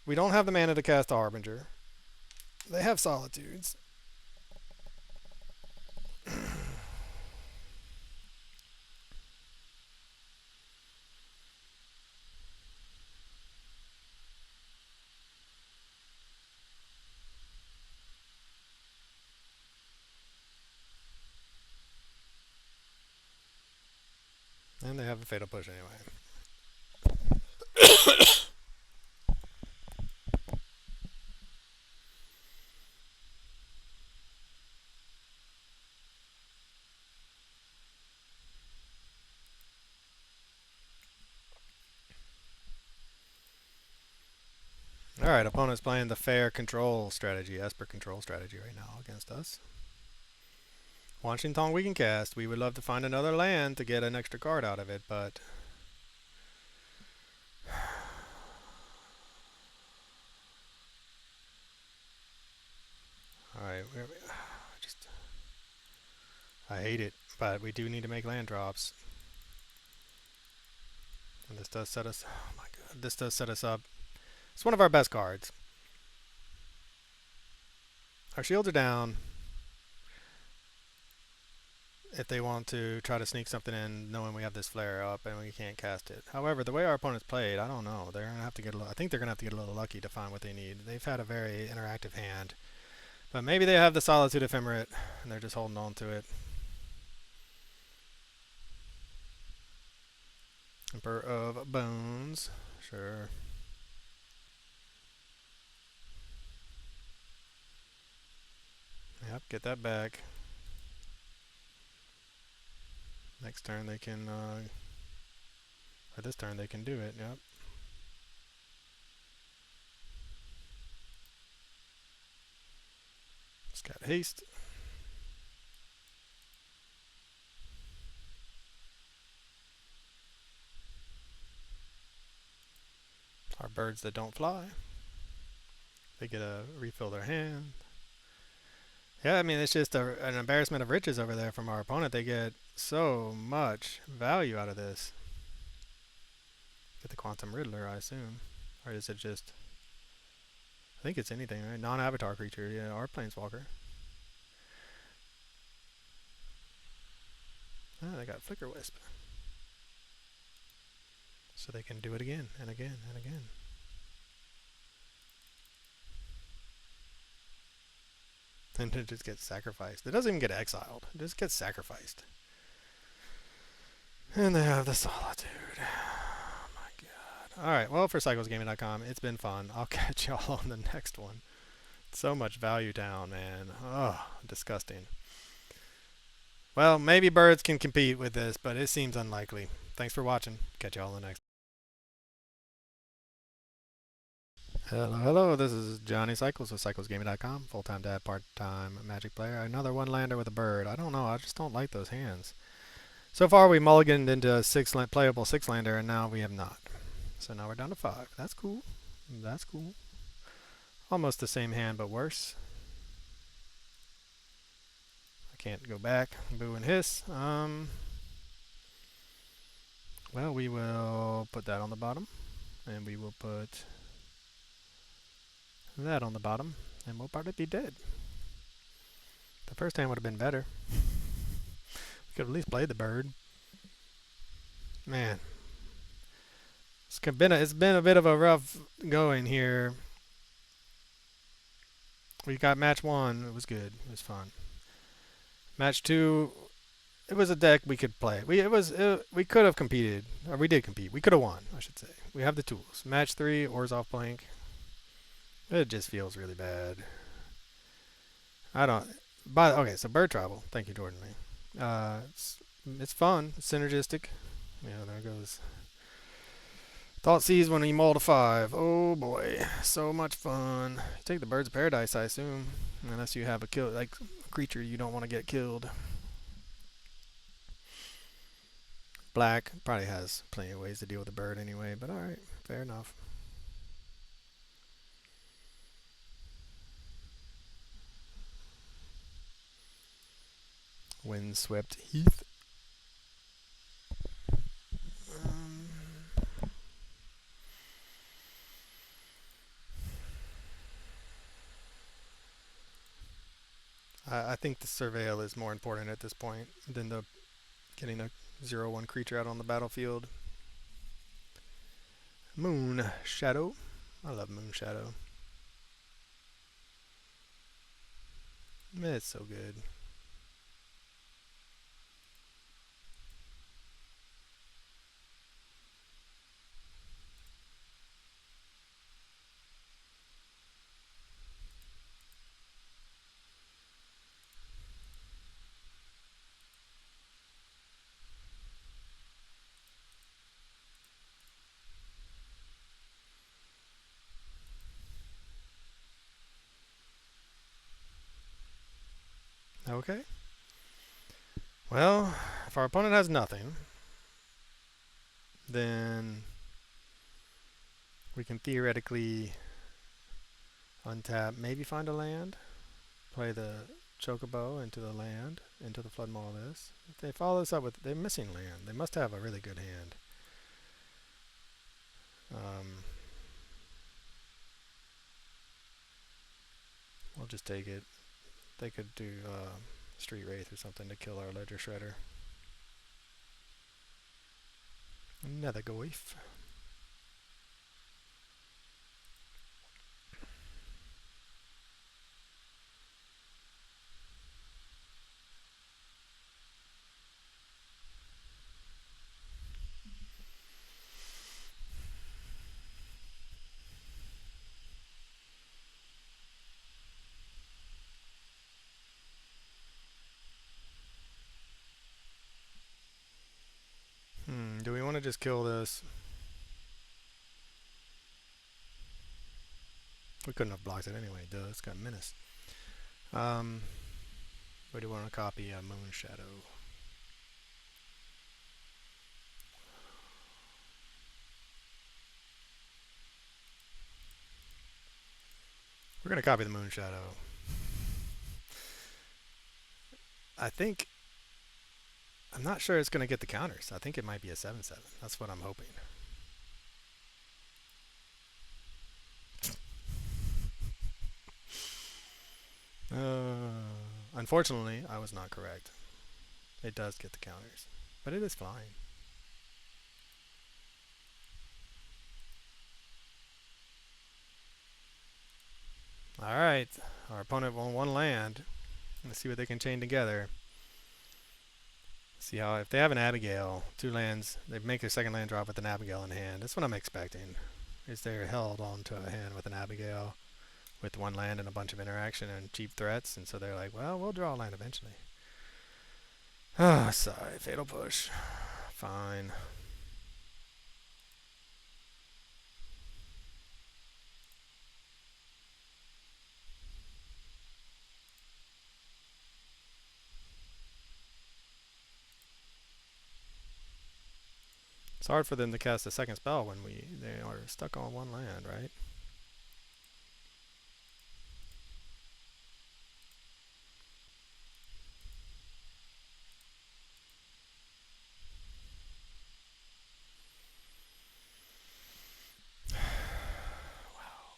We don't have the mana to cast a Harbinger. They have Solitudes. And they have a Fatal Push anyway. Alright, opponent's playing the fair control strategy, Esper control strategy right now against us. Wan Shi Tong we can cast. We would love to find another land to get an extra card out of it, but... Alright, I hate it, but we do need to make land drops. And this does set us... Oh my god, this does set us up. It's one of our best cards. Our shields are down. If they want to try to sneak something in, knowing we have this flare up and we can't cast it. However, the way our opponents played, I don't know. They're gonna have to get I think they're gonna have to get a little lucky to find what they need. They've had a very interactive hand, but maybe they have the Solitude Ephemerate and they're just holding on to it. Emperor of Bones, sure. Yep, get that back. Next turn they can, or this turn they can do it, yep. Just got haste. Our birds that don't fly. They get to refill their hand. Yeah, I mean, it's just an embarrassment of riches over there from our opponent. They get so much value out of this. Get the Quantum Riddler, I assume. Or is it just... I think it's anything, right? Non-avatar creature, yeah, or Planeswalker. Ah, they got Flicker Wisp. So they can do it again, and again, and again. And it just gets sacrificed. It doesn't even get exiled. It just gets sacrificed. And they have the Solitude. Oh my god. Alright, well, for cyclesgaming.com, it's been fun. I'll catch y'all on the next one. So much value down, man. Oh, disgusting. Well, maybe birds can compete with this, but it seems unlikely. Thanks for watching. Catch y'all on the next. Hello, this is Johnny Cycles with cyclesgaming.com, full-time dad, part-time Magic player. Another one-lander with a bird. I don't know, I just don't like those hands. So far we mulliganed into a playable six-lander, and now we have not. So now we're down to 5. That's cool. That's cool. Almost the same hand, but worse. I can't go back. Boo and hiss. Well, we will put that on the bottom, and we will put... that on the bottom, and we'll probably be dead. The first hand would have been better. We could have at least played the bird. Man. It's been a bit of a rough going here. We got match 1, it was good, it was fun. Match 2, it was a deck we could play. We could have competed, or we did compete. We could have won, I should say. We have the tools. Match 3, Orzhov blank. It just feels really bad. Okay, so bird travel. Thank you, jordanlee. It's fun. It's synergistic. Yeah, there goes. Thought sees when he mulled a 5. Oh boy, so much fun. You take the Birds of Paradise, I assume, unless you have a creature you don't want to get killed. Black probably has plenty of ways to deal with the bird anyway, but alright, fair enough. Windswept Heath. Um, I think the surveil is more important at this point than the getting a 0/1 creature out on the battlefield. Moonshadow. I love Moonshadow. It's so good. Okay. Well, if our opponent has nothing, then we can theoretically untap, maybe find a land, play the Chocobo into the land, into the Flood Maul this. If they follow this up with, they're missing land. They must have a really good hand. We'll just take it. They could do Street Wraith or something to kill our Ledger Shredder. Another Goyf. Do we want to just kill this? We couldn't have blocked it anyway, duh, it's got Menace. But do we want to copy a Moonshadow? We're going to copy the Moonshadow. I'm not sure it's going to get the counters. I think it might be a 7/7. That's what I'm hoping. Unfortunately, I was not correct. It does get the counters, but it is flying. Alright, our opponent won one land. Let's see what they can chain together. See how, if they have an Abigail, 2 lands, they make their second land drop with an Abigail in hand. That's what I'm expecting. Is they're held onto a hand with an Abigail with 1 land and a bunch of interaction and cheap threats, and so they're like, well, we'll draw a land eventually. Ah, sorry, Fatal Push. Fine. It's hard for them to cast a second spell when they are stuck on 1 land, right? Wow,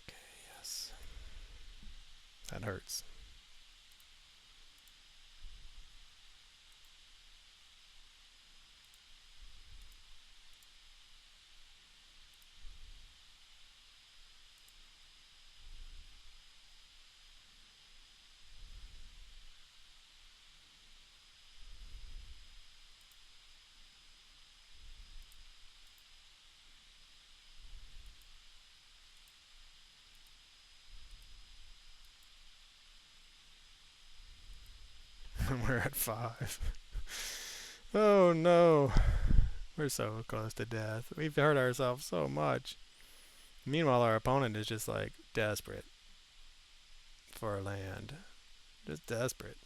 okay, yes. That hurts. We're at 5. Oh no. We're so close to death. We've hurt ourselves so much. Meanwhile, our opponent is just like desperate for a land. Just desperate.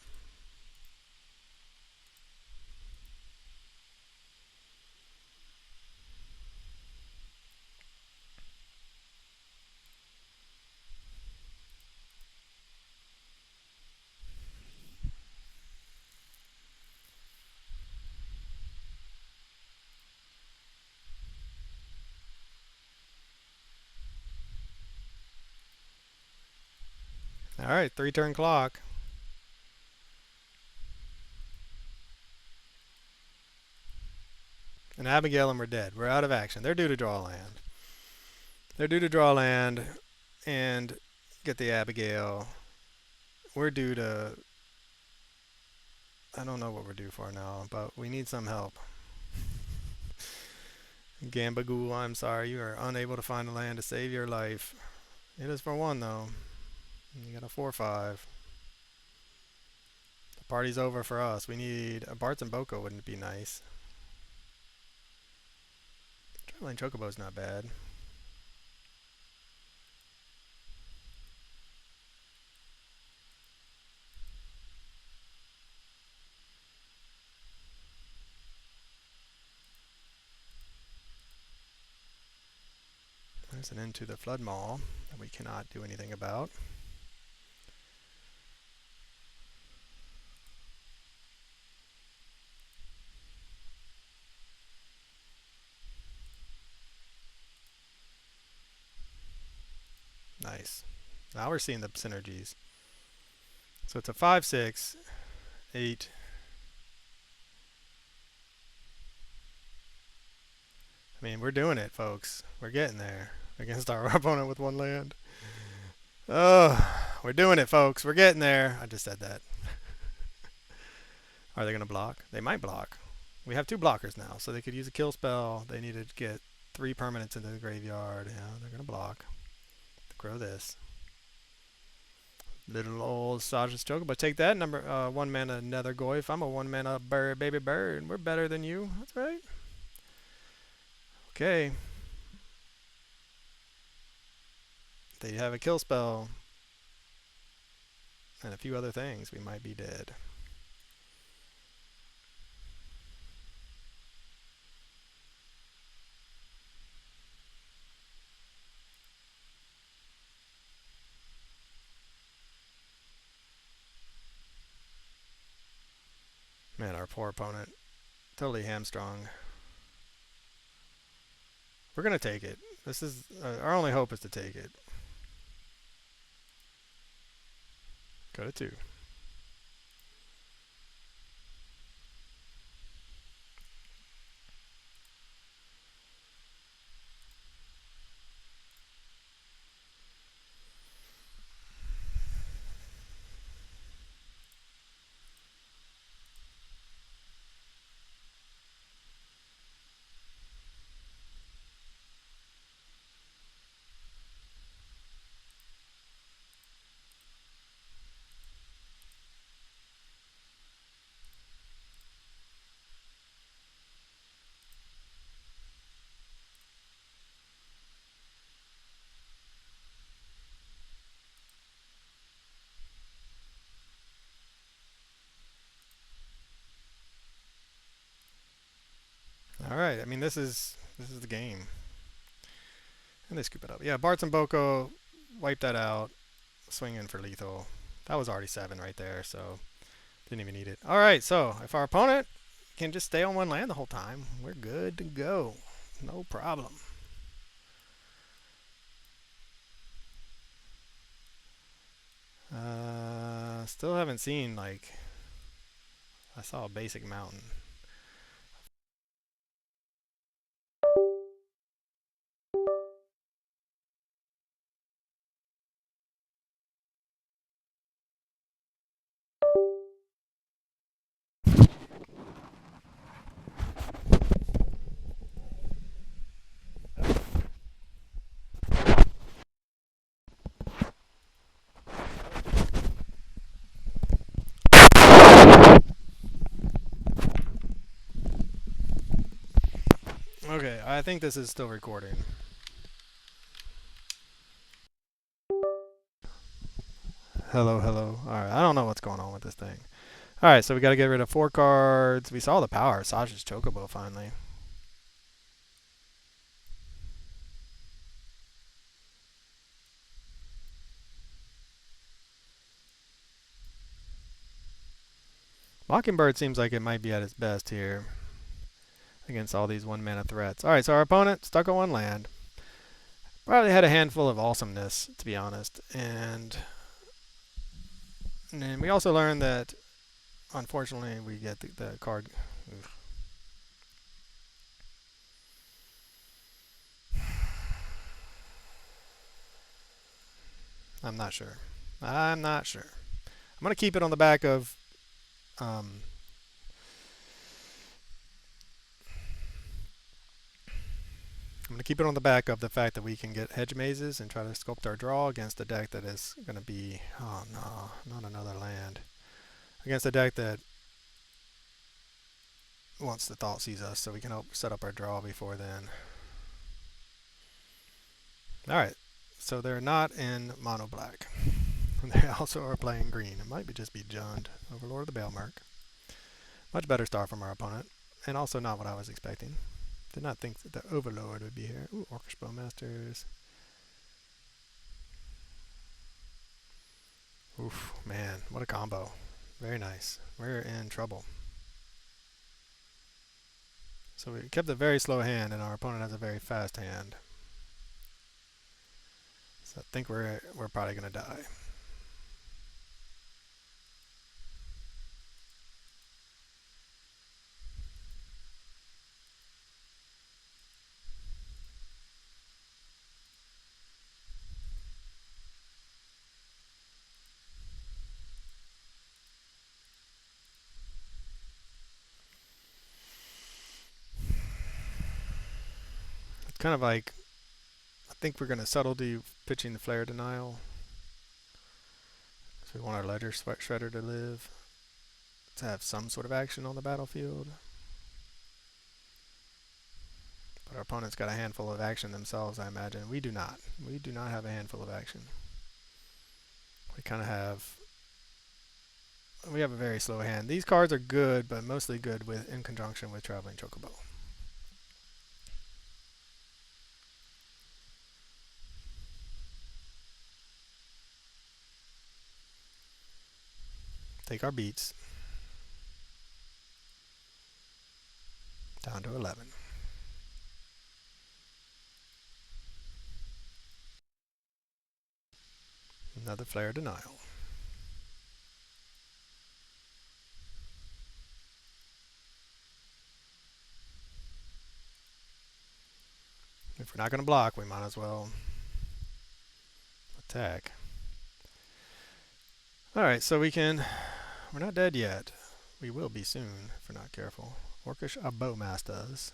Alright, 3-turn clock. And Abigail and we're dead. We're out of action. They're due to draw land. They're due to draw land and get the Abigail. We're due to... I don't know what we're due for now, but we need some help. Gambagool, I'm sorry. You are unable to find the land to save your life. It is for 1, though. You got a 4-5. The party's over for us. We need... A Bart's and Boko wouldn't be nice. Traveling Chocobo's not bad. There's an end to the Flood Mall that we cannot do anything about. Nice. Now we're seeing the synergies. So it's a 5-6, 8. I mean, we're doing it, folks. We're getting there against our opponent with 1 land. Oh, we're doing it, folks. We're getting there. I just said that. Are they going to block? They might block. We have 2 blockers now, so they could use a kill spell. They need to get 3 permanents into the graveyard. Yeah, they're going to block. Grow this. Little old Saj's Chocobo. Take that, number 1 mana Nether Goyf. I'm a 1 mana bird, baby bird. We're better than you. That's right. Okay. They have a kill spell and a few other things. We might be dead. Man, our poor opponent. Totally hamstrung. We're going to take it. This is our only hope is to take it. Go to 2. All right. I mean, this is the game. And they scoop it up. Yeah, Bart's and Boko wipe that out. Swing in for lethal. That was already 7 right there, so didn't even need it. All right, so if our opponent can just stay on 1 land the whole time, we're good to go. No problem. Still haven't seen, like, I saw a basic mountain. Okay, I think this is still recording. Hello, hello. Alright, I don't know what's going on with this thing. Alright, so we gotta get rid of 4 cards. We saw the power of Saj's Chocobo finally. Mockingbird seems like it might be at its best here against all these 1 mana threats. Alright, so our opponent stuck on 1 land. Probably had a handful of awesomeness, to be honest. And And then we also learned that, unfortunately, we get the card. Ugh. I'm not sure. I'm not sure. I'm gonna keep it on the back of. Um, I'm gonna keep it on the back of the fact that we can get hedge mazes and try to sculpt our draw against a deck that is gonna be. Oh no, not another land. Against a deck that wants to thought seize us, so we can help set up our draw before then. All right. So they're not in mono black. They also are playing green. It might be just be Jund, Overlord of the Baelmerk. Much better start from our opponent, and also not what I was expecting. Did not think that the Overlord would be here. Ooh, Orcish Bowmasters. Oof, man, what a combo. Very nice. We're in trouble. So we kept a very slow hand, and our opponent has a very fast hand. So I think we're probably gonna die. It's kind of like, I think we're gonna subtlety pitching the Flare Denial. So we want our Ledger Shredder to live, to have some sort of action on the battlefield. But our opponent's got a handful of action themselves, I imagine. We do not. We do not have a handful of action. We kind of have. We have a very slow hand. These cards are good, but mostly good in conjunction with Traveling Chocobo. Take our beats. Down to 11. Another Flare Denial. If we're not going to block, we might as well attack. Alright, so we can. We're not dead yet. We will be soon if we're not careful. Orcish Bowmasters.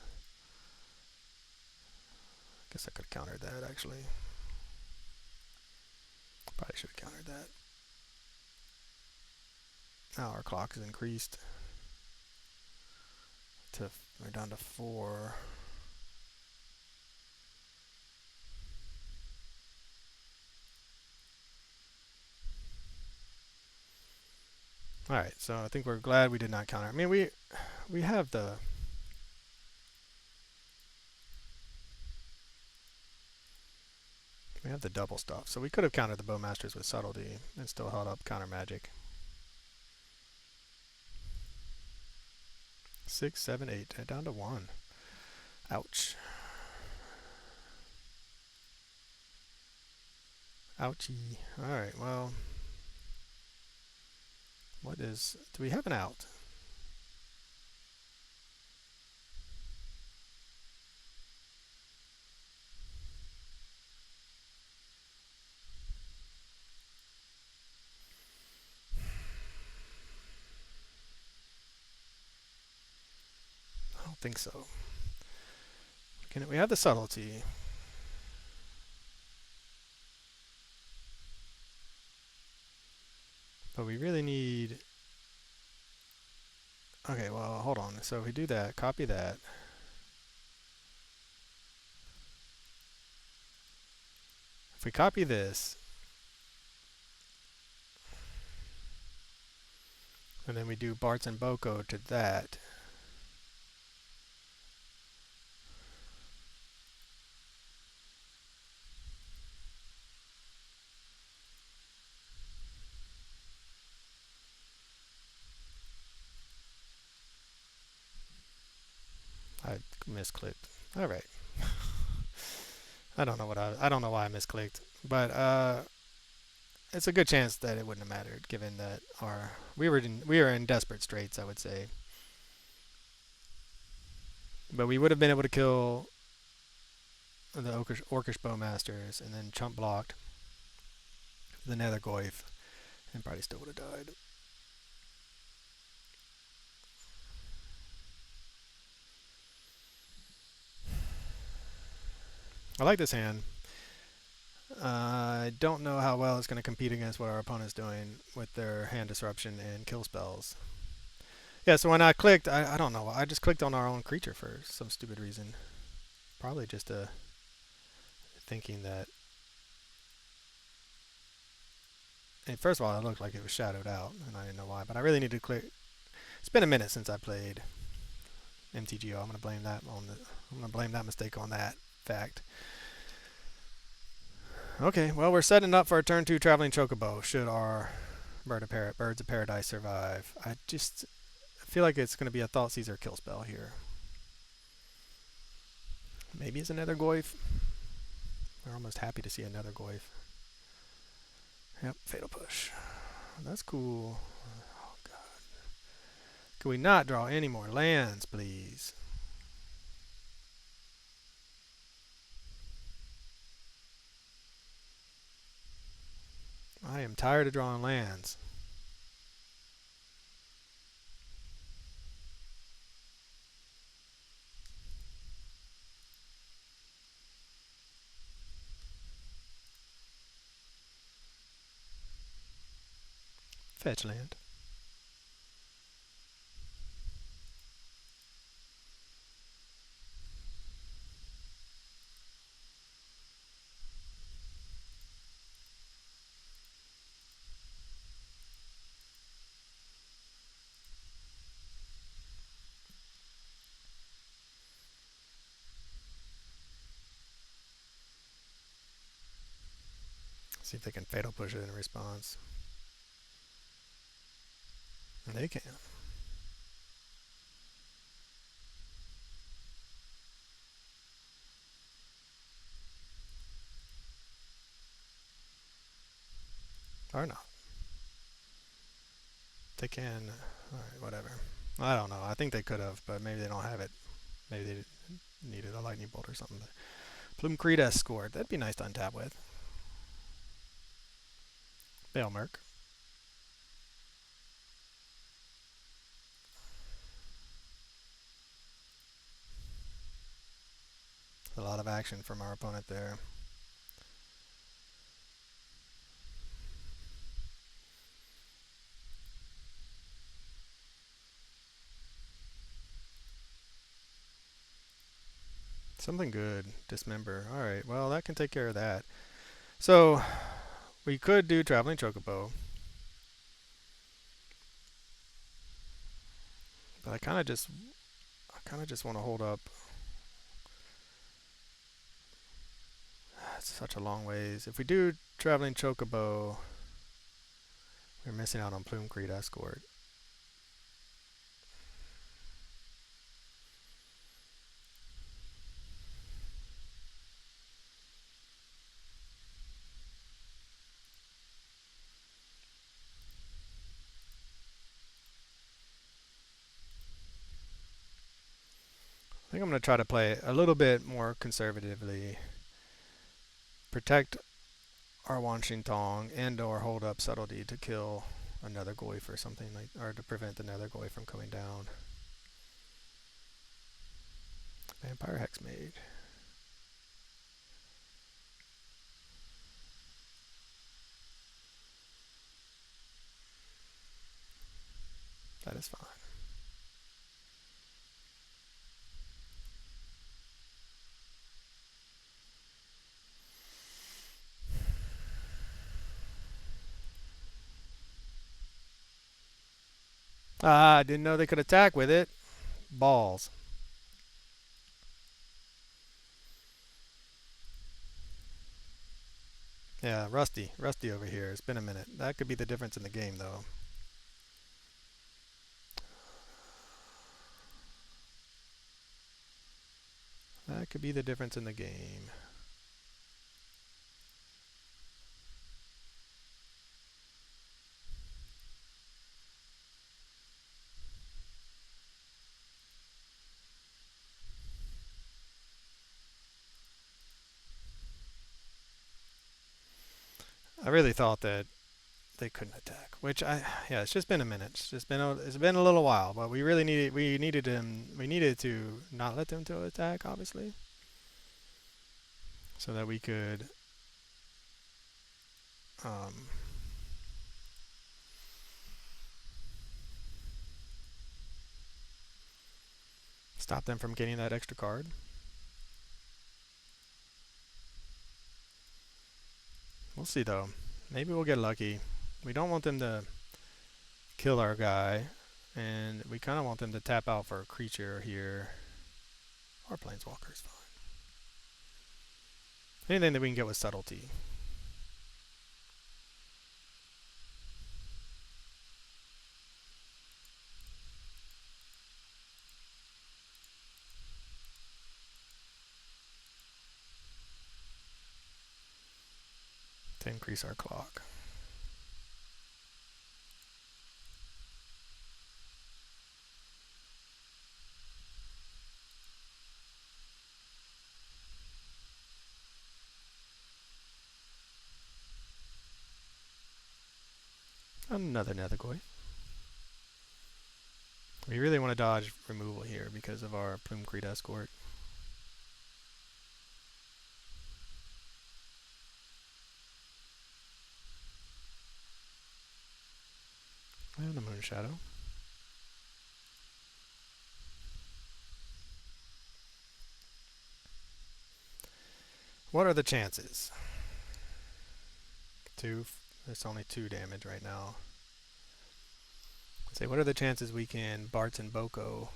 Guess I could have countered that actually. Probably should have countered that. Now our clock is increased to. We're down to 4. Alright, so I think we're glad we did not counter. I mean, we have the. We have the double stuff, so we could have countered the Bowmasters with subtlety and still held up counter magic. 6, 7, 8, down to 1. Ouch. Ouchie. Alright, well. What is. Do we have an out? I don't think so. We have the subtlety. But we really need. Okay, well, hold on. So if we do that, copy that. If we copy this, and then we do Bart's and Boko to that, I misclicked. All right. I don't know why I misclicked, but it's a good chance that it wouldn't have mattered, given that we were in desperate straits, I would say. But we would have been able to kill the Orcish Bowmasters and then chump blocked the Nethergoyf and probably still would have died. I like this hand. I don't know how well it's going to compete against what our opponent's doing with their hand disruption and kill spells. Yeah, so when I clicked, I don't know, I just clicked on our own creature for some stupid reason. Probably just thinking that. First of all, it looked like it was shadowed out, and I didn't know why. But I really need to click. It's been a minute since I played MTGO. I'm gonna blame that on the. I'm gonna blame that mistake on that fact. Okay, well we're setting up for a turn 2 traveling chocobo. Should our birds of paradise survive? I feel like it's gonna be a Thoughtseizer kill spell here. Maybe it's another Goyf. We're almost happy to see another Goyf. Yep, fatal push. That's cool. Oh god. Can we not draw any more lands, please? I am tired of drawing lands. Fetch land. See if they can fatal push it in response. And they can. Or not. They can. Alright, whatever. I don't know. I think they could have, but maybe they don't have it. Maybe they needed a lightning bolt or something. Plume-Creed Escort. That'd be nice to untap with. Balemerc. A lot of action from our opponent there. Something good. Dismember. Alright, well that can take care of that. So, we could do Traveling Chocobo. But I kind of just want to hold up. It's such a long ways. If we do Traveling Chocobo, we're missing out on Plume-Creed Escort. I think I'm going to try to play a little bit more conservatively. Protect our Wan Shi Tong and or hold up Subtlety to kill another Goyf or something, like, or to prevent another Goyf from coming down. Vampire Hexmage. That is fine. Ah, I didn't know they could attack with it. Balls. Yeah, rusty over here. It's been a minute. That could be the difference in the game, though. That could be the difference in the game. I really thought that they couldn't attack. Yeah, it's just been a minute. It's been a little while, but we needed to not let them to attack, obviously, so that we could um, stop them from getting that extra card. We'll see though. Maybe we'll get lucky. We don't want them to kill our guy, and we kind of want them to tap out for a creature here. Or planeswalker is fine. Anything that we can get with subtlety. To increase our clock. Another Nethergoy. We really want to dodge removal here because of our Plumecrete Escort. And a Moonshadow. What are the chances? Two. It's only 2 damage right now. Let's say, what are the chances we can Bartz and Boko?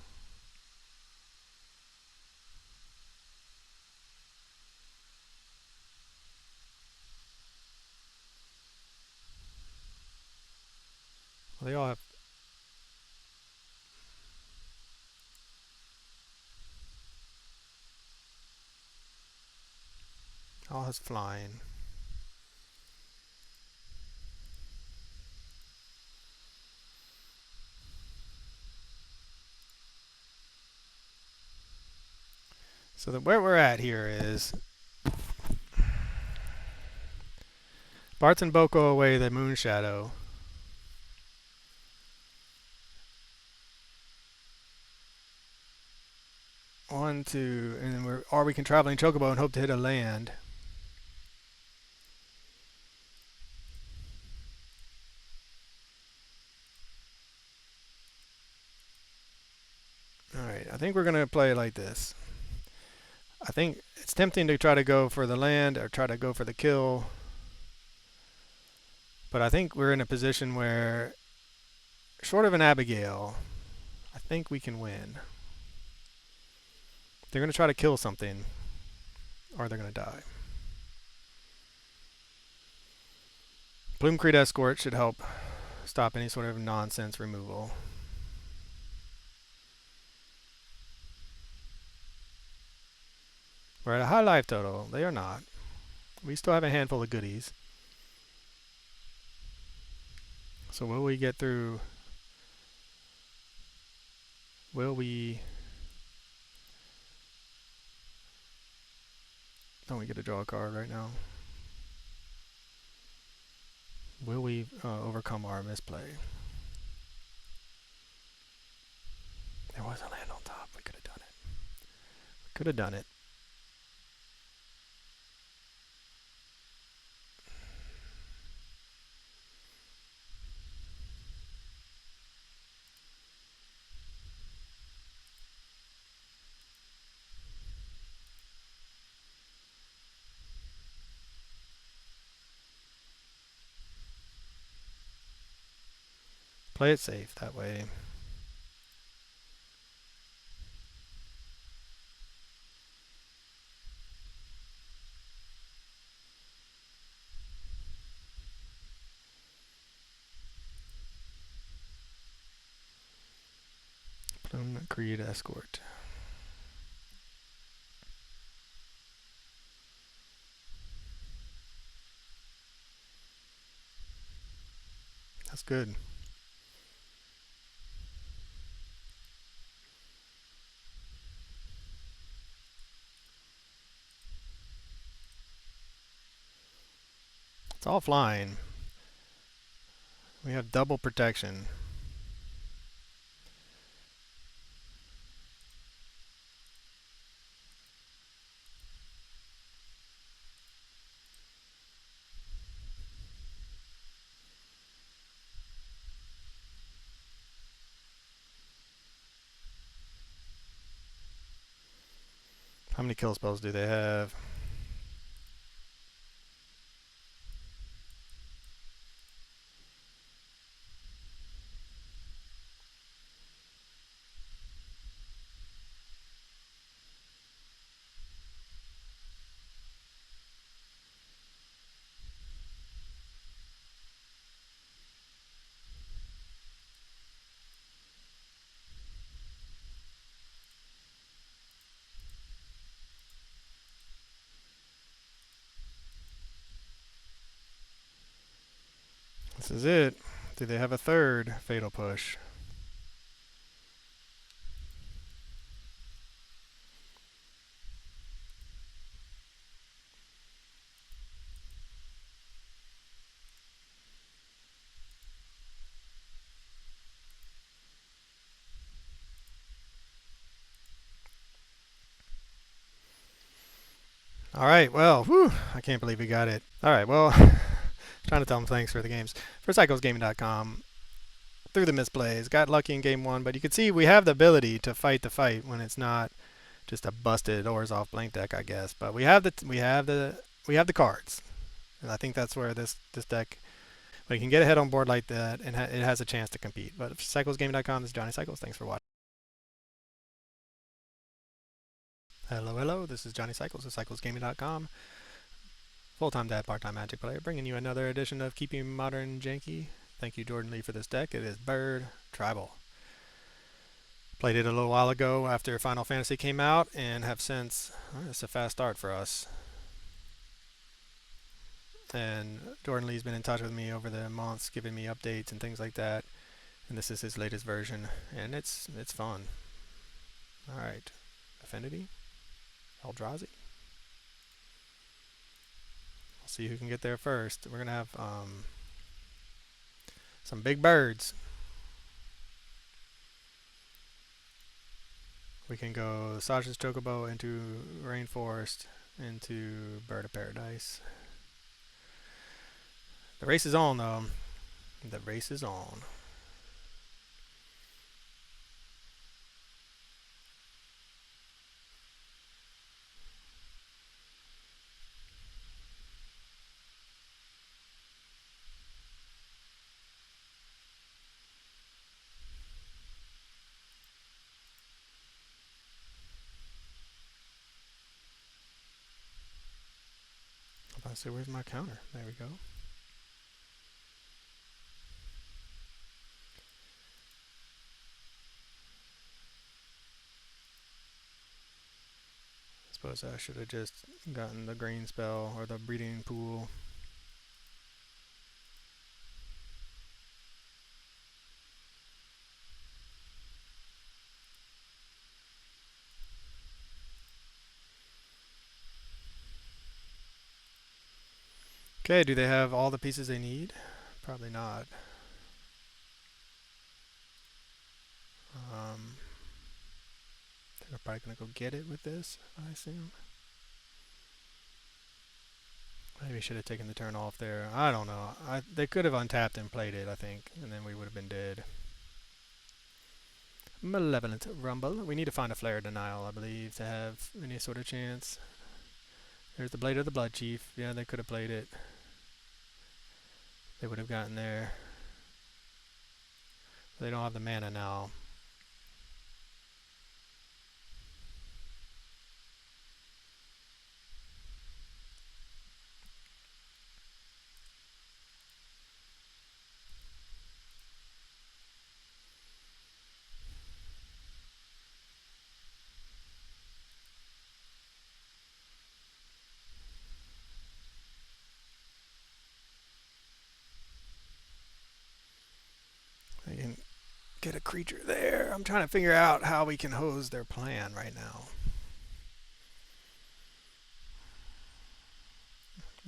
Well, they all has flying. So where we're at here is Bartz and Boko away the Moonshadow. One, two, and then we can Traveling Chocobo and hope to hit a land. Alright, I think we're going to play it like this. I think it's tempting to try to go for the land or try to go for the kill. But I think we're in a position where, short of an Abigail, I think we can win. They're going to try to kill something, or they're going to die. Plumecrete Escort should help stop any sort of nonsense removal. We're at a high life total. They are not. We still have a handful of goodies. So will we get through? Will we? Don't we get to draw a card right now? Will we overcome our misplay? There was a land on top. We could have done it. We could have done it. Play it safe that way. Plumecrete Escort. That's good. It's all flying. We have double protection. How many kill spells do they have? This is it. Do they have a third fatal push? All right, well, whew, I can't believe we got it. All right, well, trying to tell them thanks for the games. For cyclesgaming.com, through the misplays, got lucky in game one, but you can see we have the ability to fight the fight when it's not just a busted Orzhov blank deck, I guess. But we have the cards, and I think that's where this deck, when you can get ahead on board like that, and it has a chance to compete. But for cyclesgaming.com, this is Johnny Cycles. Thanks for watching. Hello, this is Johnny Cycles of cyclesgaming.com. Full-time dad, part-time Magic player, bringing you another edition of Keeping Modern Janky. Thank you, Jordan Lee, for this deck. It is Bird Tribal. Played it a little while ago after Final Fantasy came out, and have since. It's a fast start for us. And Jordan Lee's been in touch with me over the months, giving me updates and things like that. And this is his latest version, and it's fun. All right, Affinity, Eldrazi. We'll see who can get there first. We're gonna have some big birds. We can go Sasha's Chocobo into Rainforest into Bird of Paradise. The race is on, though. The race is on. I say, where's my counter? There we go. I suppose I should have just gotten the green spell or the breeding pool. Okay, do they have all the pieces they need? Probably not. They're probably going to go get it with this, I assume. Maybe should have taken the turn off there. I don't know. They could have untapped and played it, I think, and then we would have been dead. Malevolent Rumble. We need to find a Flare Denial, I believe, to have any sort of chance. There's the Blade of the Blood Chief. Yeah, they could have played it. They would have gotten there. They don't have the mana now. They can get a creature there. I'm trying to figure out how we can hose their plan right now.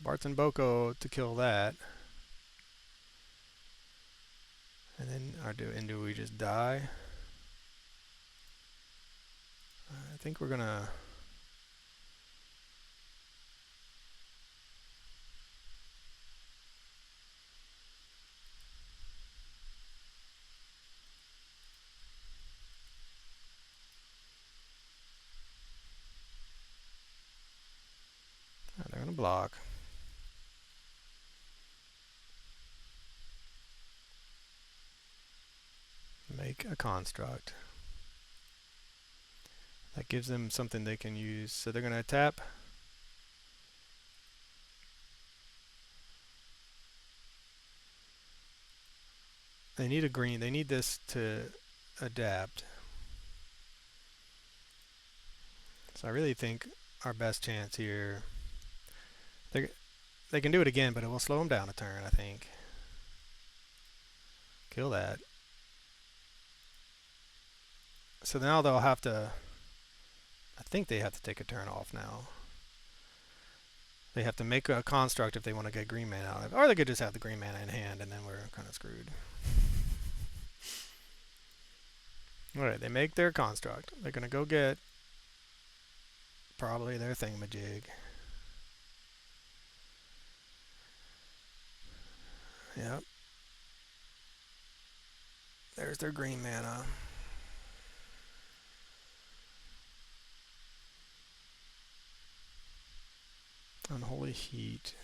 Bart's and Boko to kill that. And then do we just die? I think we're gonna. They're gonna block. Make a construct. That gives them something they can use. So they're gonna tap. They need a green. They need this to adapt. So I really think our best chance here. They can do it again, but it will slow them down a turn, I think. Kill that. So now they'll have to. I think they have to take a turn off now. They have to make a construct if they want to get green mana out of it. Or they could just have the green mana in hand and then we're kind of screwed. Alright, they make their construct. They're going to go get probably their thingamajig. Yep. There's their green mana. Unholy Heat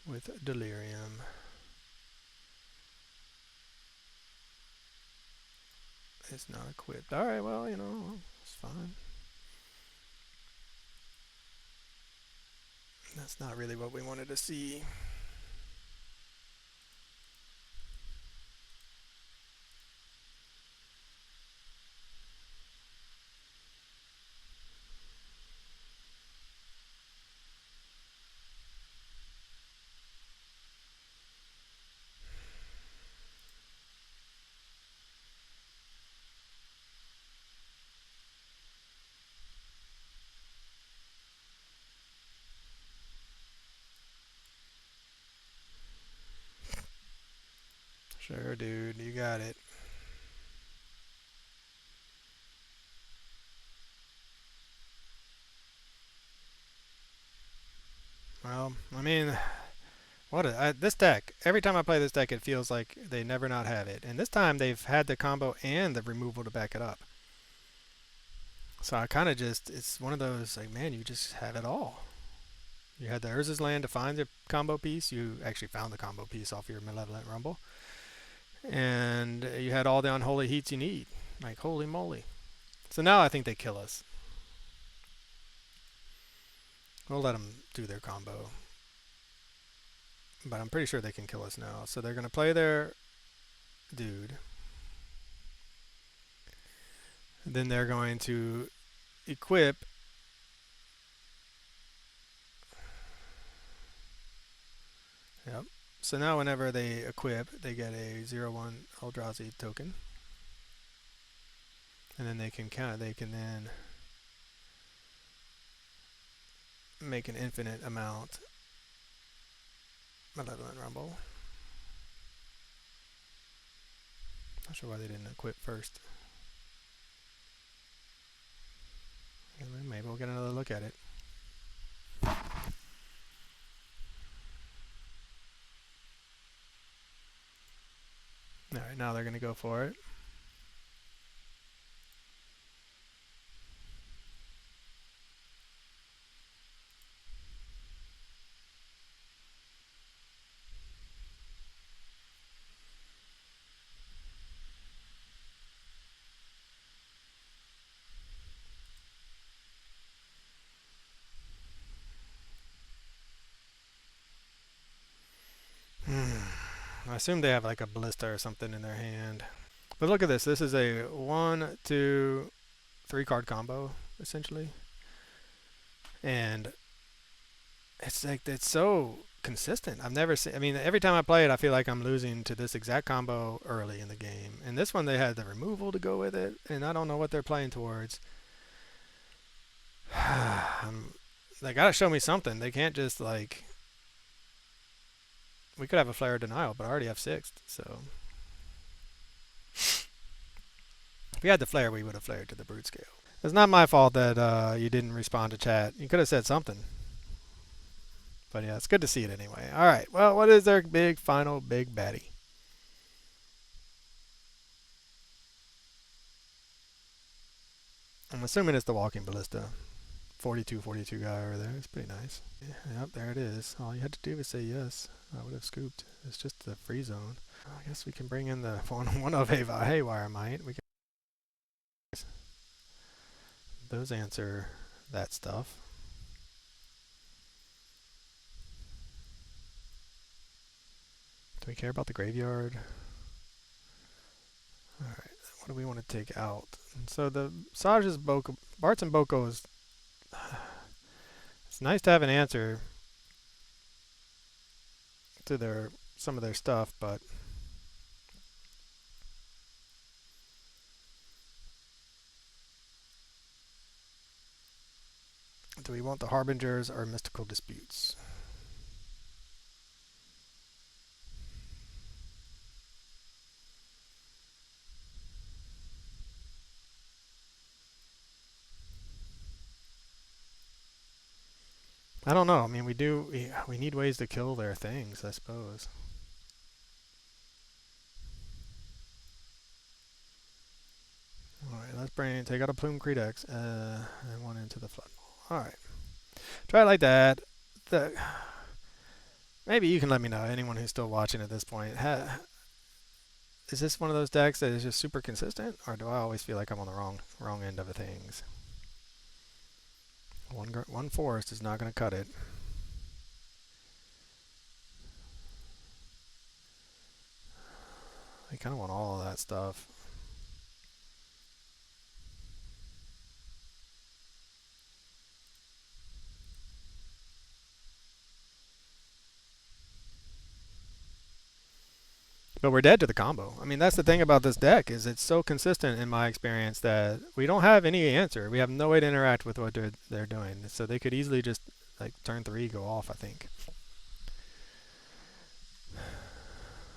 with Delirium. It's not equipped. Alright, well, you know, it's fine. That's not really what we wanted to see. Sure, dude, you got it. Well, I mean, this deck, every time I play this deck, it feels like they never not have it. And this time they've had the combo and the removal to back it up. So I kind of just, it's one of those, like, man, you just have it all. You had the Urza's Land to find the combo piece. You actually found the combo piece off your Malevolent Rumble. And you had all the Unholy Heats you need. Like, holy moly. So now I think they kill us. We'll let them do their combo. But I'm pretty sure they can kill us now. So they're going to play their dude. And then they're going to equip. Yep. So now whenever they equip, they get a 0/1 Eldrazi token. And then they can then make an infinite amount Malevolent Rumble. Not sure why they didn't equip first. Maybe we'll get another look at it. Alright, now they're going to go for it. I assume they have like a Ballista or something in their hand. But look at this. This is a 1, 2, 3 card combo, essentially. And it's like, it's so consistent. I've never seen, I mean, every time I play it, I feel like I'm losing to this exact combo early in the game. And this one, they had the removal to go with it. And I don't know what they're playing towards. They gotta show me something. They can't just like. We could have a flare of denial, but I already have sixth, so. If we had the flare, we would have flared to the Broodscale. It's not my fault that you didn't respond to chat. You could have said something. But yeah, it's good to see it anyway. Alright, well, what is their big final big baddie? I'm assuming it's the Walking Ballista. 42 guy over there. It's pretty nice. Yep, there it is. All you had to do was say yes. I would have scooped. It's just the free zone. I guess we can bring in the one of Ava Haywire Might. We can. Those answer that stuff. Do we care about the graveyard? Alright, what do we want to take out? And so the Saj's Boko, Bart's and Boko is. It's nice to have an answer to their some of their stuff, but do we want the Harbingers or Mystical Disputes? I don't know. I mean, we need ways to kill their things, I suppose. Alright, let's take out a Plume Credex and one into the Flood. Alright. Try it like that. Maybe you can let me know, anyone who's still watching at this point. Is this one of those decks that is just super consistent? Or do I always feel like I'm on the wrong end of things? One forest is not going to cut it. I kind of want all of that stuff. But we're dead to the combo. I mean, that's the thing about this deck, is it's so consistent in my experience that we don't have any answer. We have no way to interact with what they're doing. So they could easily just, like, turn 3, go off, I think.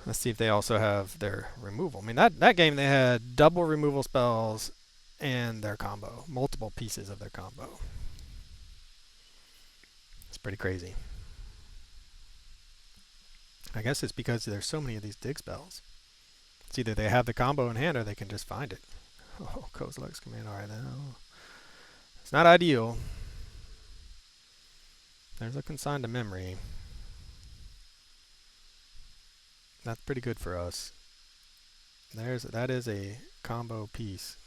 Let's see if they also have their removal. I mean, that game they had double removal spells and their combo. Multiple pieces of their combo. It's pretty crazy. I guess it's because there's so many of these dig spells. It's either they have the combo in hand or they can just find it. Oh, Kozilek's command. Alright, now. It's not ideal. There's a consign to memory. That's pretty good for us. That is a combo piece.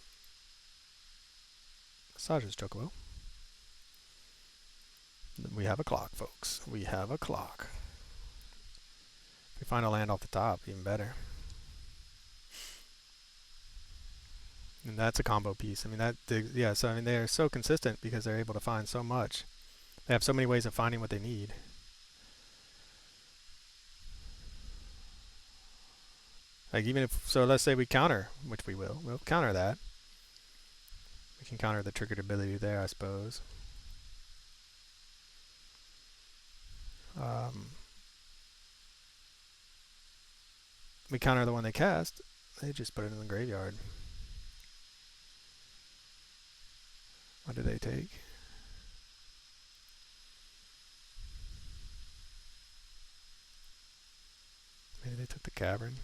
Saj's Chocobo. We have a clock, folks. We have a clock. If we find a land off the top, even better. And that's a combo piece. I mean, yeah, so I mean, they are so consistent because they're able to find so much. They have so many ways of finding what they need. Like, even if, so let's say we counter, which we will. We'll counter that. We can counter the triggered ability there, I suppose. We counter the one they cast. They just put it in the graveyard. What did they take? Maybe they took the Cavern.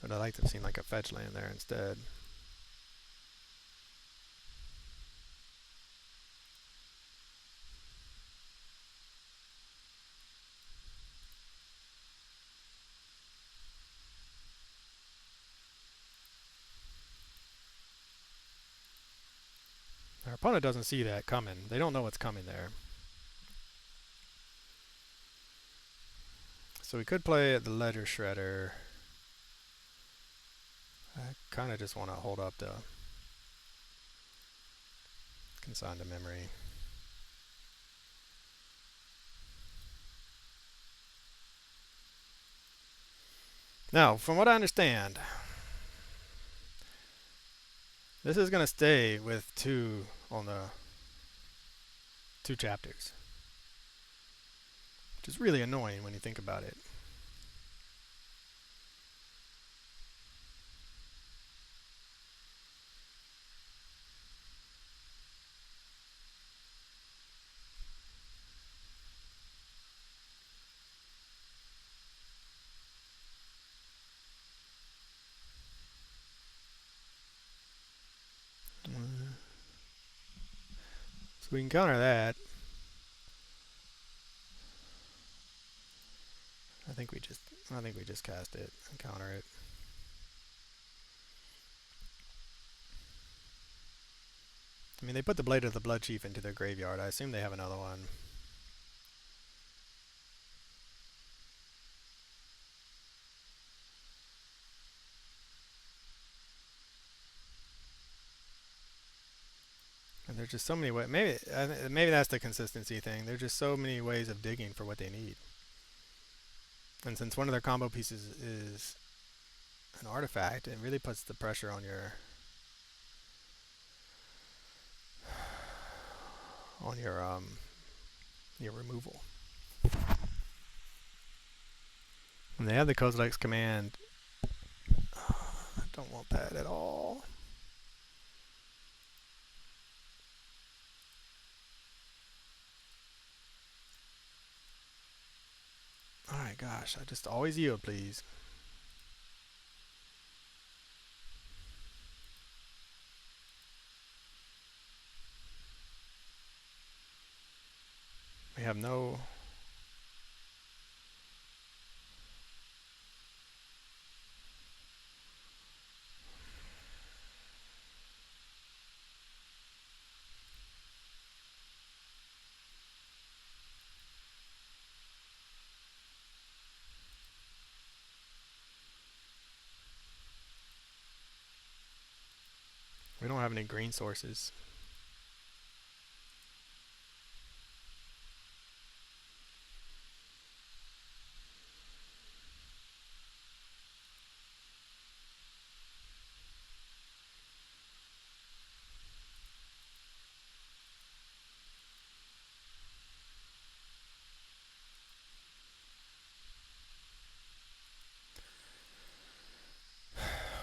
But I like to have seen like a fetch land there instead. Our opponent doesn't see that coming. They don't know what's coming there. So we could play the Ledger Shredder. I kind of just want to hold up the consign to memory. Now, from what I understand, this is going to stay with two on the two chapters, which is really annoying when you think about it. So we can counter that. I think we just cast it and counter it. I mean, they put the Blade of the Blood Chief into their graveyard. I assume they have another one. And there's just so many ways. Maybe that's the consistency thing. There's just so many ways of digging for what they need. And since one of their combo pieces is an artifact, it really puts the pressure on your removal. And they have the Kozilek's command. I don't want that at all. Alright, gosh, I just always yield, please. We have no... We don't have any green sources.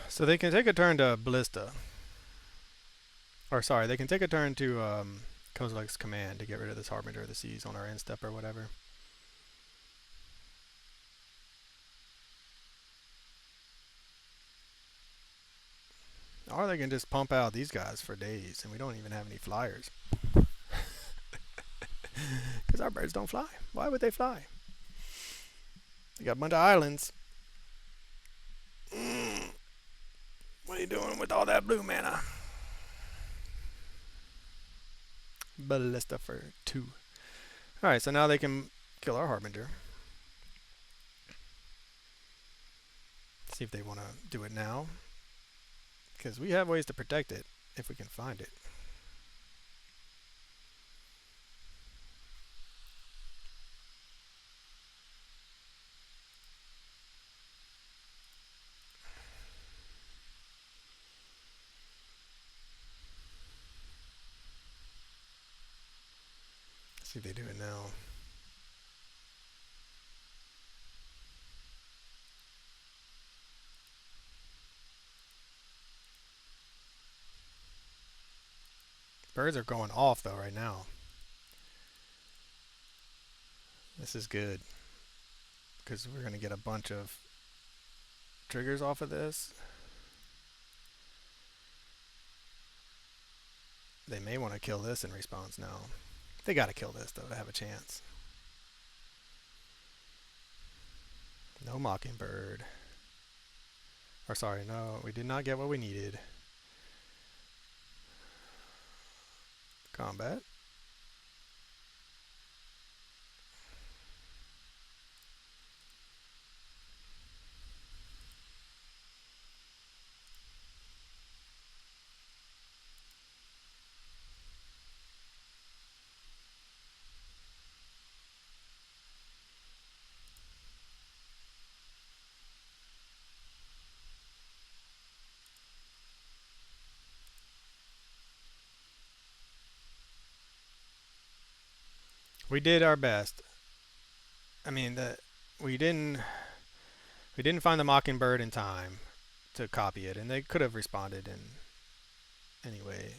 So they can take a turn to Ballista. Or sorry, they can take a turn to Kozilek's command to get rid of this Harbinger of the Seas on our end step or whatever. Or they can just pump out these guys for days and we don't even have any flyers. Because our birds don't fly. Why would they fly? They got a bunch of islands. What are you doing with all that blue mana? Ballista for 2. Alright, so now they can kill our Harbinger. See if they want to do it now. Because we have ways to protect it if we can find it. See if they do it now. Birds are going off though right now. This is good. Because we're going to get a bunch of triggers off of this. They may want to kill this in response now. They got to kill this though to have a chance. No Mockingbird. Or sorry, no, we did not get what we needed. Combat. We did our best. I mean, we didn't we didn't find the Mockingbird in time to copy it, and they could have responded in anyway.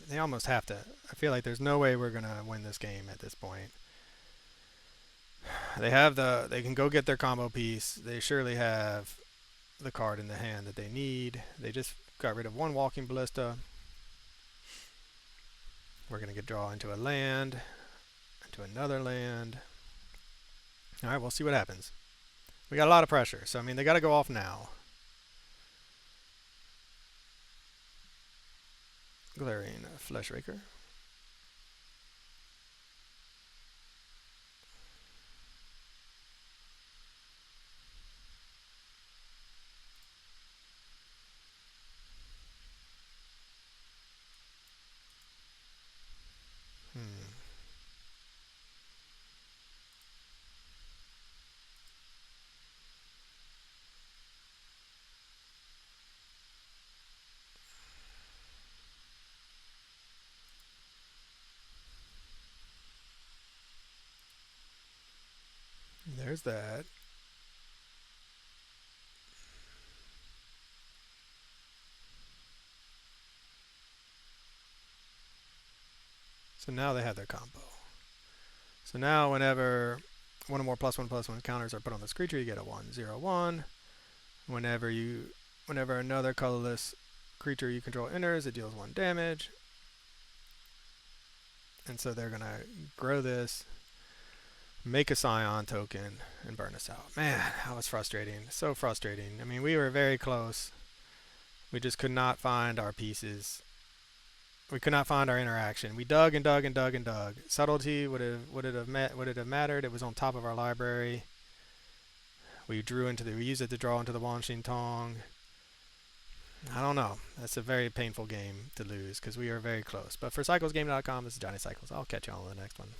They almost have to. I feel like there's no way we're gonna win this game at this point. They have the. They can go get their combo piece. They surely have the card in the hand that they need. They just got rid of one walking ballista. We're gonna get draw into a land, into another land. All right, we'll see what happens. We got a lot of pressure, so I mean they got to go off now. Galarian Fleshraker. Hmm. There's that. So now they have their combo. So now whenever one or more +1/+1 counters are put on this creature, you get a 1/0/1. Whenever another colorless creature you control enters, it deals 1 damage. And so they're gonna grow this, make a Scion token, and burn us out. Man, that was frustrating. So frustrating. I mean, we were very close. We just could not find our pieces. We could not find our interaction. We dug and dug and dug and dug. Subtlety would it have mattered? It was on top of our library. We used it to draw into the Wan Shi Tong. I don't know. That's a very painful game to lose because we are very close. But for cyclesgame.com, this is Johnny Cycles. I'll catch you all in the next one.